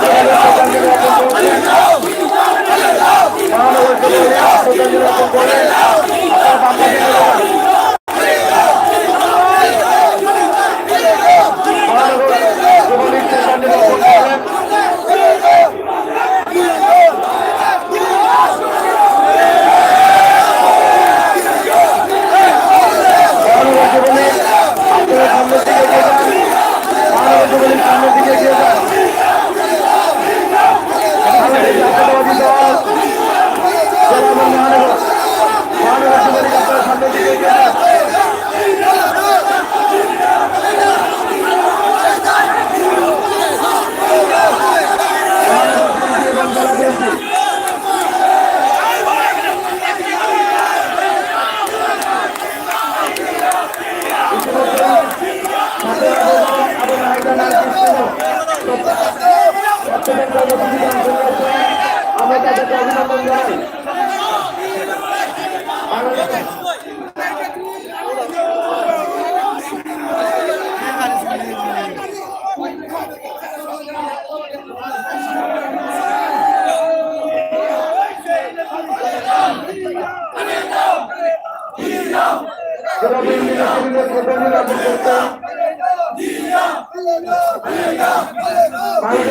জেলা বিএনপি নেতৃবৃন্দের শ্রদ্ধাঞ্জলি জ্ঞাপন করছেন বাংলাদেশ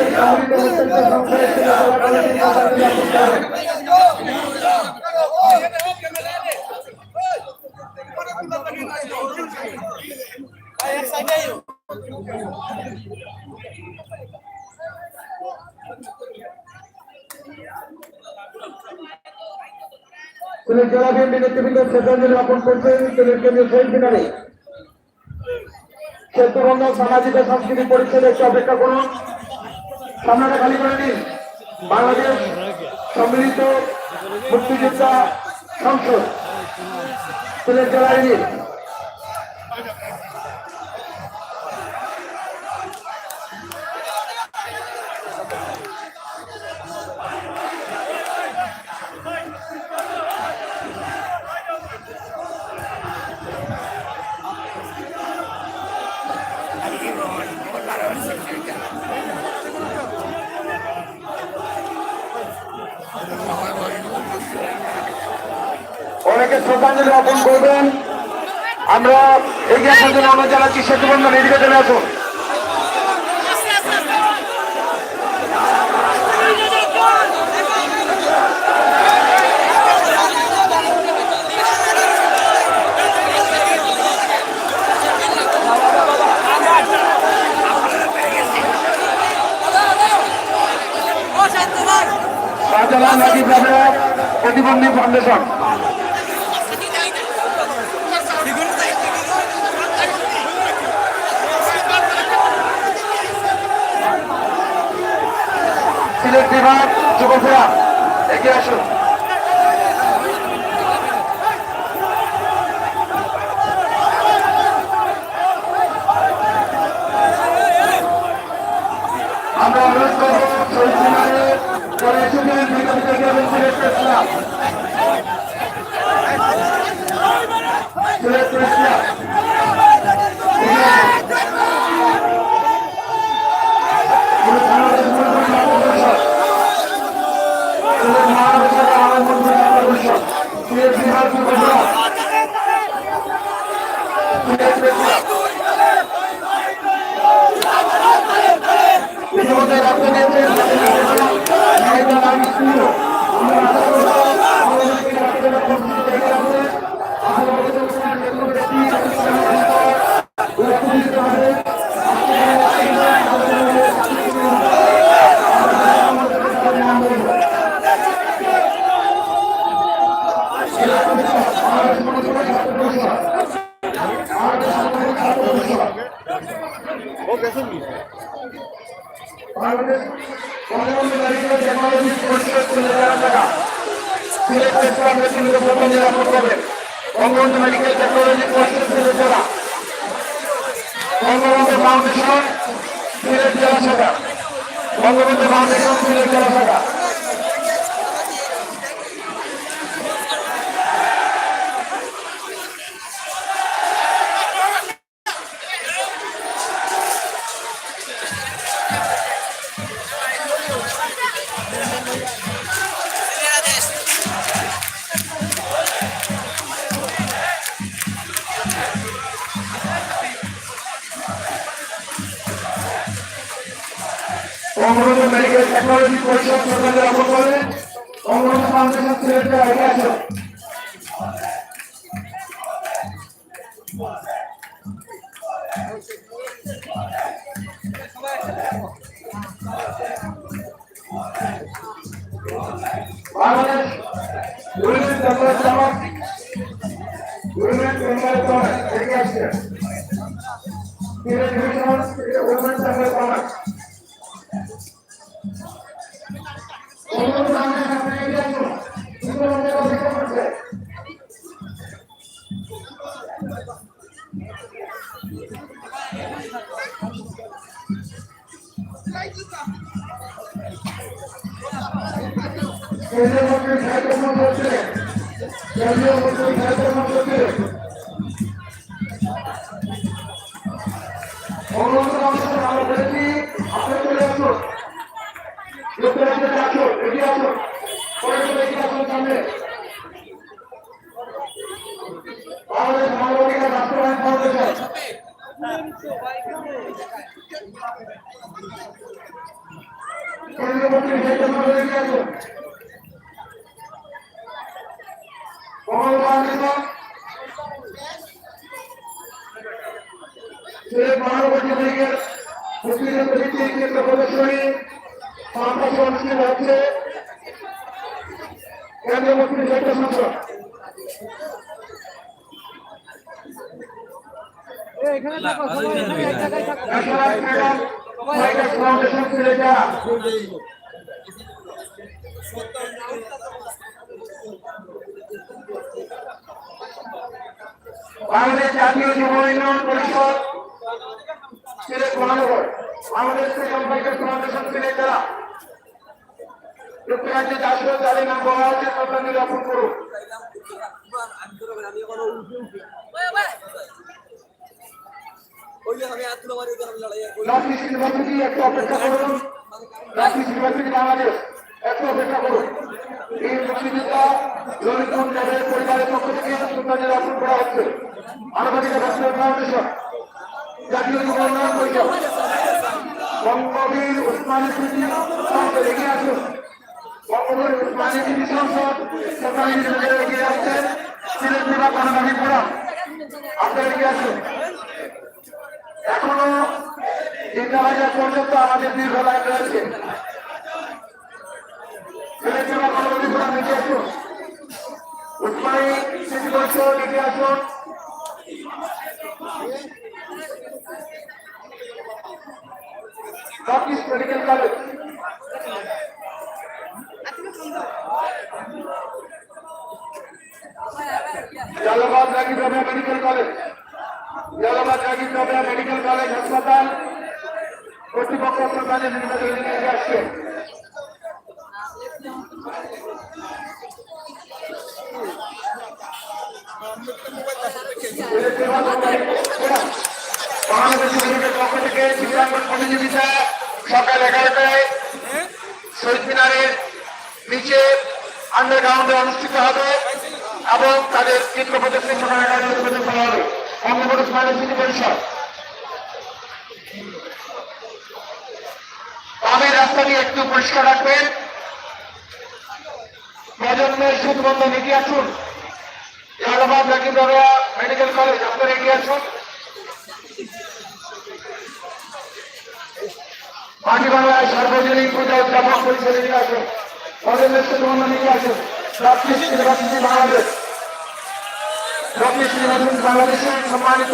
সম্মিলিত মুক্তিযুদ্ধ সংসদের জেলা কমিটির শ্রদ্ধাঞ্জলি জ্ঞাপন করেন। সিলেট জেলা বিএনপি নেতৃবৃন্দ শ্রদ্ধাঞ্জলি জ্ঞাপন করছেন সিলেট কেন্দ্রীয় শহীদ মিনারে। সেতুবন্ধ সামাজিক ও সাংস্কৃতিক পরিষদে একটু অপেক্ষা করুন, সামনেটা খালি করে নিন। বাংলাদেশ সম্মিলিত মুক্তিযোদ্ধা সংসদ সিলেট জেলার ইউনিট। অনেকে শ্রদ্ধাঞ্জলি জ্ঞাপন করবেন, আমরা এগিয়ে আসার জন্য আমরা জানাচ্ছি সেতুবন্ধন এদিকে চলে আসুন। শাহজালাল নাজিব রাবেয়া প্রতিবন্ধী ফাউন্ডেশন। সিলেট বিভাগ যুবকরা এগিয়ে আসুন। আমরা অনুরোধ করব শহীদ মিনারে পরে এসেছিলেন বিগত গ্রামের Sylhet press club. Sylhet press club ইতিমধ্যে রক্ত দিয়েছেন বাংলাদেশ বঙ্গবন্ধু মেডিকেল টেকনোলজি পরিষদ সিলেট ঢাকা সিলেট প্রেস ক্লাব নেতৃত্বে শ্রদ্ধাঞ্জলি জ্ঞাপন করবেন। বঙ্গবন্ধু মেডিকেল টেকনোলজি পরিষদ সিলেট জেলা, বঙ্গবন্ধু ফাউন্ডেশন সিলেট জেলা শাখা, বঙ্গবন্ধু ফাউন্ডেশন সিলেট জেলা শাখা। বঙ্গবন্ধু মেডিকেল টেকনোলজি পরিষদ শ্রদ্ধাঞ্জলি জ্ঞাপন করবেন। বঙ্গবন্ধু ফাউন্ডেশন সিলেট জেলা এগিয়ে আসুন। বাংলাদেশ উইমেন টেম্পারেচার জামাত উইমেন টেম্পারেচার জামাত এগিয়ে আসছে। সিলেট ডিভিশনাল উইমেন টেম্পারেচার জামাত বঙ্গবন্ধু ফাউন্ডেশন এগিয়ে আসুন। সুন্দরবনের অপেক্ষা করছে। কেন্দ্রীয় মন্ত্রী সাহিত্য মন্ত্রী কেন্দ্রীয় মন্ত্রী সাহিত্য মন্ত্রী বঙ্গবন্ধু ফাউন্ডেশন আমরা বলেছি আপনি চলে আসুন, যুক্তরাষ্ট্রে আসুন, এগিয়ে আসুন, পরে এগিয়ে আসুন সামনে। বাংলাদেশ মানবাধিকার কেন্দ্রীয় মন্ত্রী সাইকেল মন্ত্রী এগিয়ে আসুন। কমল বাহিনী সিলেট মহানগরী লীগের মুক্তিযুদ্ধ ভিত্তিক চিত্র প্রদর্শনী সমাবেশ অনুষ্ঠিত হচ্ছে। কেন্দ্রীয় মন্ত্রী সাইকেল মন্ত্রী ন্যাশনাল ফ্রিডম ফাইটার্স ফাউন্ডেশন সিলেটা বাংলাদেশ জাতীয় যুব উন্নয়ন পরিষদ সিলেট মহানগর, বাংলাদেশ ফ্রিডম ফাইটার্স ফাউন্ডেশন সিলেটা যুক্তরাজ্যে জাতীয় জালিম বলা হচ্ছে শ্রদ্ধাঞ্জলি জ্ঞাপন করুন। নর্থ ইস্ট ইউনিভার্সিটি একটু অপেক্ষা করুন। নর্থ ইস্ট ইউনিভার্সিটি বাংলাদেশ একটু অপেক্ষা করুন। এই মুক্তিযোদ্ধা ললিতমোহন যাদবের পরিবারের পক্ষ থেকে শ্রদ্ধাঞ্জলি জ্ঞাপন করা হচ্ছে। মানবাধিকার রাষ্ট্রীয় ফাউন্ডেশন, জাতীয় যুব উন্নয়ন পরিষদ, বঙ্গবীর উসমানী স্মৃতি সংসদ এগিয়ে আসুন। বঙ্গবীর উসমানী স্মৃতি সংসদ শ্রদ্ধাঞ্জলি এগিয়ে আসছেন। সিলেট বিভাগ মানবাধিক ফোরাম, আপনারা এগিয়ে আসুন। এখনো ৩,০০০ পর্যন্ত আমাদের দীর্ঘ লাইন রয়েছে। সিলেট বিভাগ মানবাধিক ফোরাম এগিয়ে আসুন। উসমানী স্মৃতি পরিষদ এগিয়ে আসুন। North east medical college, Jalalabad Zakir Rabeya medical college, Jalalabad Zakir Rabeya medical college হাসপাতাল কর্তৃপক্ষ শ্রদ্ধাঞ্জলি নিয়ে আসছে। বাংলাদেশ লিগের পক্ষ থেকে চিত্রাঙ্কন প্রতিযোগিতা সকাল 11টায় শহীদ মিনারের নিচে আন্ডারগ্রাউন্ডে অনুষ্ঠিত হবে এবং তাদের চিত্র প্রদর্শনী সকাল 11টায় পর্যন্ত হবে। বঙ্গবন্ধু উসমানী স্মৃতি পরিষদ বামের রাস্তাটি একটু পরিষ্কার রাখবেন। প্রজন্মের সেতুবন্ধন এগিয়ে আসুন। জালালাবাদ জাকির রাবেয়া মেডিকেল কলেজ, আপনারা এগিয়ে আসুন। মাটি বাংলায় সার্বজনীন পূজা উদযাপন পরিষদ এগিয়ে আসুন। প্রজন্মের সেতুবন্ধন এগিয়ে আসুন। North east university Bangladesh, north east university বাংলাদেশের সম্মানিত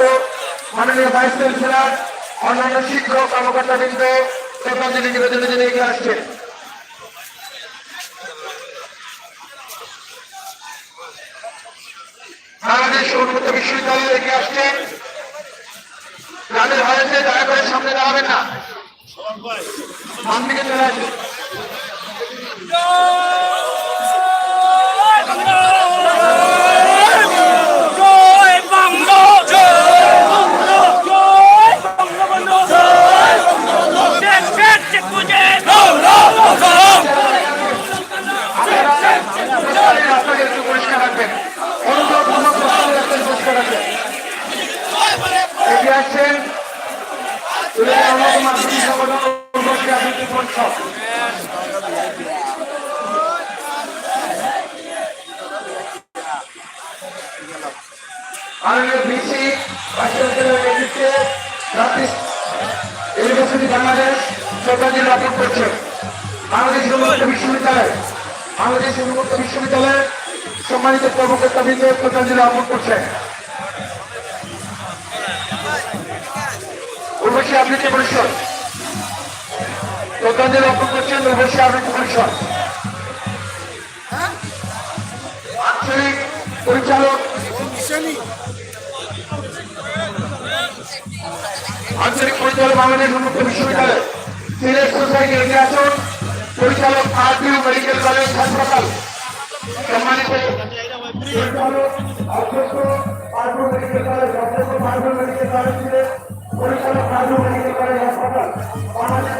মাননীয় ভাইস চ্যান্সেলর, অন্যান্য শিক্ষক কর্মকর্তাবৃন্দ শ্রদ্ধাঞ্জলি নিবেদনের জন্য এগিয়ে আসছেন। বাংলাদেশ উন্মুক্ত বিশ্ববিদ্যালয়ে এগিয়ে আসছেন। যাদের হয়েছে দয়া করে সামনে দাঁড়াবেন না, সামনে দিকে চলে আসুন। পরিষ্কার রাখবেন, পরিষ্কার রাখবেন। এগিয়ে আসছেন ইউনিভার্সিটি বাংলাদেশ শ্রদ্ধাঞ্জলি জ্ঞাপন করছে। বাংলাদেশ উন্মুক্ত বিশ্ববিদ্যালয়, বাংলাদেশ উন্মুক্ত বিশ্ববিদ্যালয়ের সম্মানিত কর্মকর্তাবৃন্দ শ্রদ্ধাঞ্জলি জ্ঞাপন করছে। উর্বশী আবৃত্তি পরিষদ শ্রদ্ধাঞ্জলি জ্ঞাপন করছেন। উর্বশী আবৃত্তি পরিষদ আঞ্চলিক পরিচালক, আঞ্চলিক পরিচালক বাংলাদেশ উন্মুক্ত বিশ্ববিদ্যালয় সিলেট সোসাইটি এগিয়ে আসুন। পরিচালক আরপিউ মেডিকেল কলেজ হাসপাতাল, সম্মানিত পরিচালক অধ্যক্ষ আরপিউ মেডিকেল কলেজ, অধ্যক্ষ আরপিউ মেডিকেল কলেজ সিলেট, পরিচালক আরপিউ মেডিকেল কলেজ হাসপাতাল।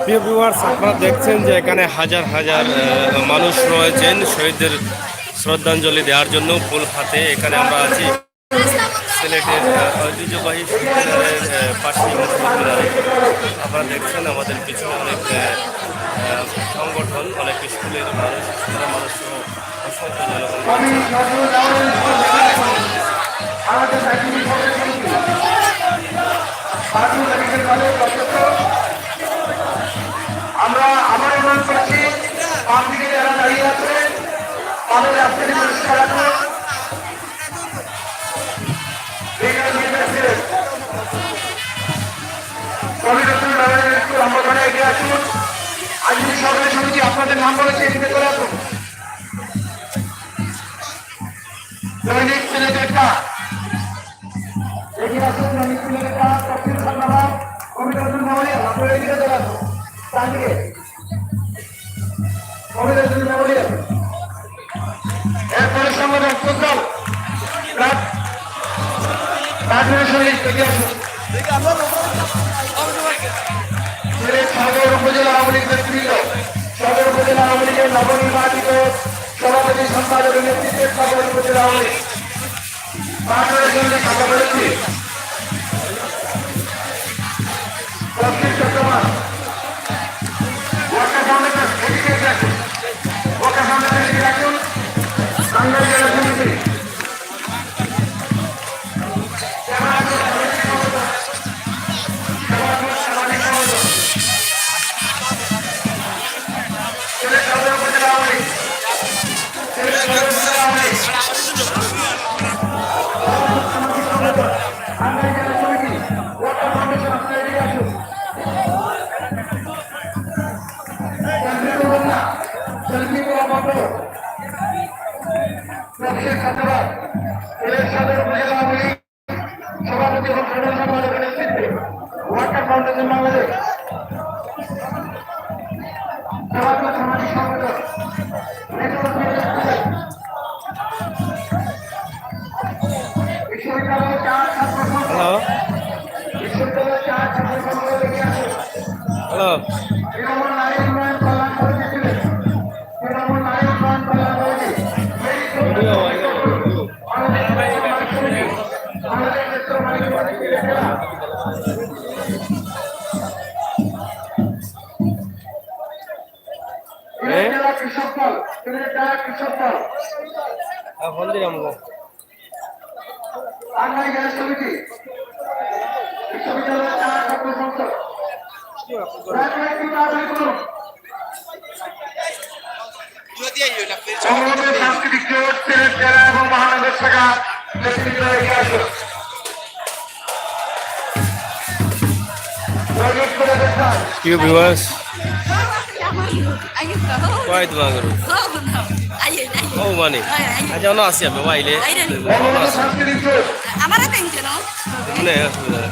প্রিয় ভিউয়ার্স, আপনারা দেখছেন যে এখানে হাজার হাজার মানুষ রয়েছেন শহীদদের শ্রদ্ধাঞ্জলি দেওয়ার জন্য ফুল হাতে। এখানে আমরা আছি সিলেটের ঐতিহ্যবাহী শহীদ মিনারের পাশে শহীদ মিনারে আপনারা দেখছেন আমাদের পিছনে অনেক সংগঠন, অনেক স্কুলের মানুষ, স্কুলের মানুষ সহ অসংখ্য জনগণ আমরা আবার অনুরোধ করছি বাম দিকে যারা দাঁড়িয়ে আছে তাদের রাস্তাটি পরিষ্কার রাখুন। এগিয়ে আসুন। আজকে সরকারি সমিতি আপনাদের নাম বলেছে, এদিকে চলে আসুন। দৈনিক সিলেটেরটা এগিয়ে আসুন। দৈনিক সিলেটেরটা তফসিল সংগ্রাম কমিটির মেমোরিয়াল আপনারা এদিকে চলে আসুন। চারদিকে কমিটির মেমোরিয়াল, এরপরে সংগঠন ফুটবল রাজনীতি শরীর এগিয়ে আসুন। সদর উপজেলা আওয়ামী লীগ নেতৃত্ব, সদর উপজেলা আওয়ামী লীগের নবনির্বাচিত সভাপতি সম্পাদকের নেতৃত্বে সদর উপজেলা আওয়ামী লীগ পাঁচজনের সঙ্গে কথা বলেছি। চট্টগ্রাম ওয়াকা ফাউন্ডেশন এদিকে রাখুন, ওয়াকা ফাউন্ডেশন এদিকে রাখুন। টাঙ্গাইল জেলা সমিতি সভাপতি এবং সাধারণ সম্পাদকের নেতৃত্বে ওয়াটার ফাউন্ডেশন বাংলাদেশ সামাজিক সংগঠন বিশ্ববিদ্যালয়ের 4 ছাত্র সংসদ, বিশ্ববিদ্যালয়ের 4 ছাত্র সংসদ এগিয়ে আসে। তৃণমূল নারী উন্নয়ন কল্যাণ সমিতি ছিলেন, তৃণমূল নারী উন্নয়ন কল্যাণ সমিতি কৃষক দল, কৃষক দল টাঙ্গাইল জেলা সমিতি, বিশ্ববিদ্যালয়ের 4 ছাত্র সংসদ সাংস্কৃতিক জোট সিলেট জেলা এবং মহানগর শাখা নেতৃত্ব এগিয়ে আসুন। প্রিয় viewers, Ayo ka. why do I go? Oh no. Ayo, ayo. Oh, money. Aja ono asi abe why le? Bangabandhu সাংস্কৃতিক জোট, Amara tension, no? Mune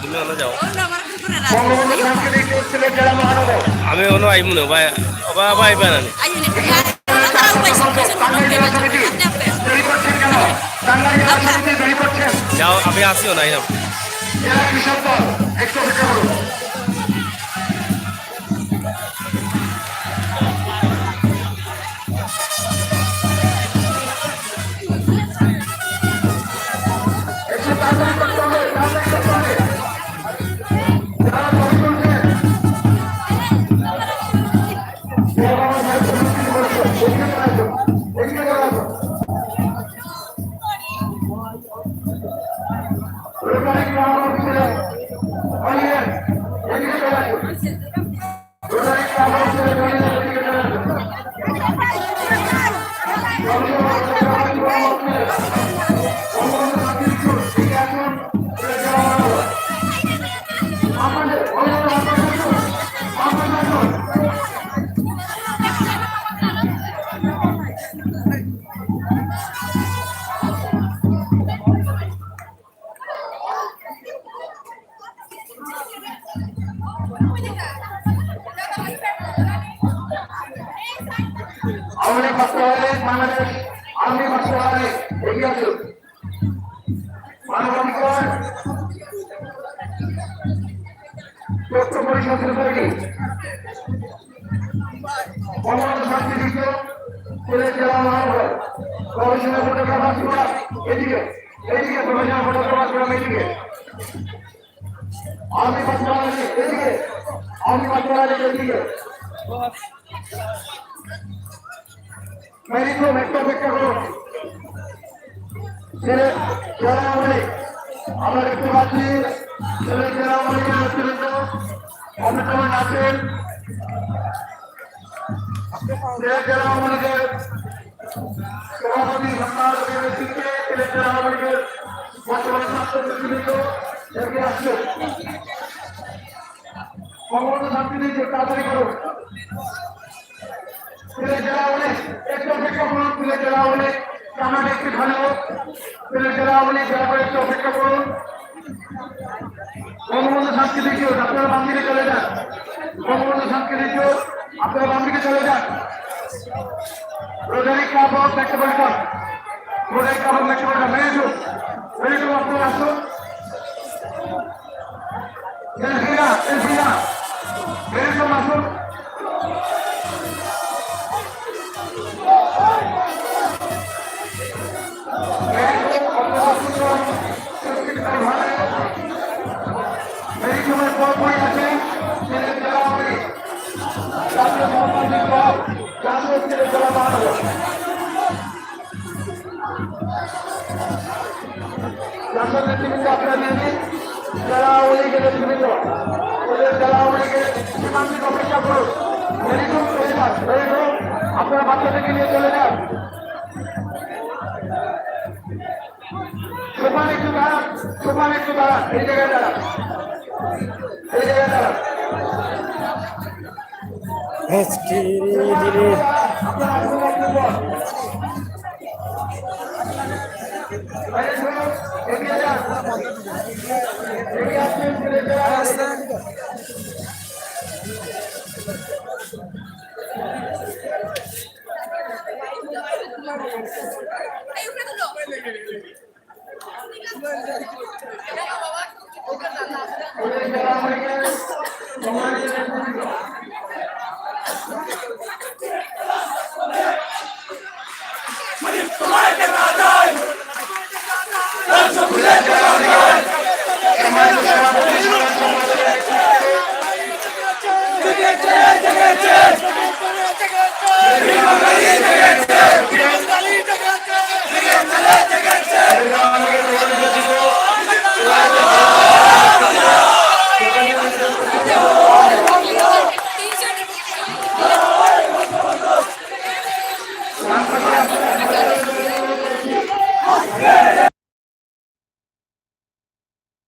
তুমি ono যাও। Oh no, amara kukure na. Bangabandhu সাংস্কৃতিক জোট সিলেট জেলা মহানগর আমি ono আইমু না ভাই ভাই বানানি। Ayo ni kaya. Amara upaisa Tangail জেলা সমিতি দেরি করছেন কেন? টাঙ্গাইল জেলা সমিতি দেরি করছেন। যাও আমি আসিও না আইরাম। জেলা কৃষক দল একটু অপেক্ষা করুন। আওয়ামী বাস্তবায়নে বাংলাদেশ আওয়ামী বাস্তবায়নে এগিয়ে আসুন। মানবাধিকার তথ্য পরিষদ সোসাইটি, বঙ্গবন্ধু সাংস্কৃতিক জোট সিলেট জেলা মহানগর, গবেষণা ফটোগ্রাফার এদিকে এদিকে গবেষণা ফটোগ্রাফার এদিকে আমি বাচ্চারা এদিকে আমি বাচ্চারা এদিকে মেরিকম একটু অপেক্ষা করুন ছেলে যারা আমরা দেখতে পাচ্ছি ছেলে যারা অনেকের নেতৃত্ব অন্যতম আছেন ছেলে যারা আমাদের সভাপতি সম্মান নেতৃত্বে ছেলে যারা আমাদের বর্তমান ছাত্র নেতৃত্ব এগিয়ে আসছে বঙ্গবন্ধু শান্তি দিকে তাড়াতাড়ি করুন ছেলে যারা অনেক একটু অপেক্ষা করুন ছেলে যারা অনেক আমরা দেখতে ভালো ছেলে যারা অনেক যারা একটু অপেক্ষা করুন বঙ্গবন্ধু শান্তি দিকে আপনারা বাম দিকে চলে যান বঙ্গবন্ধু শান্তি দিকে আপনারা বাম দিকে চলে যান রোজারি কাপড় দেখতে পারেন রোজারি কাপড় দেখতে পারেন মেরেজু আপনারা আসুন মেরেজু আসুন যারা অনেকে নেতৃত্ব যারা অনেকে সীমান্তিক অপেক্ষা করুন আপনারা বাচ্চাদেরকে নিয়ে চলে যান সোপান একটু দাঁড়ান এই জায়গায় দাঁড়ান এই জায়গায় দাঁড়ান যারা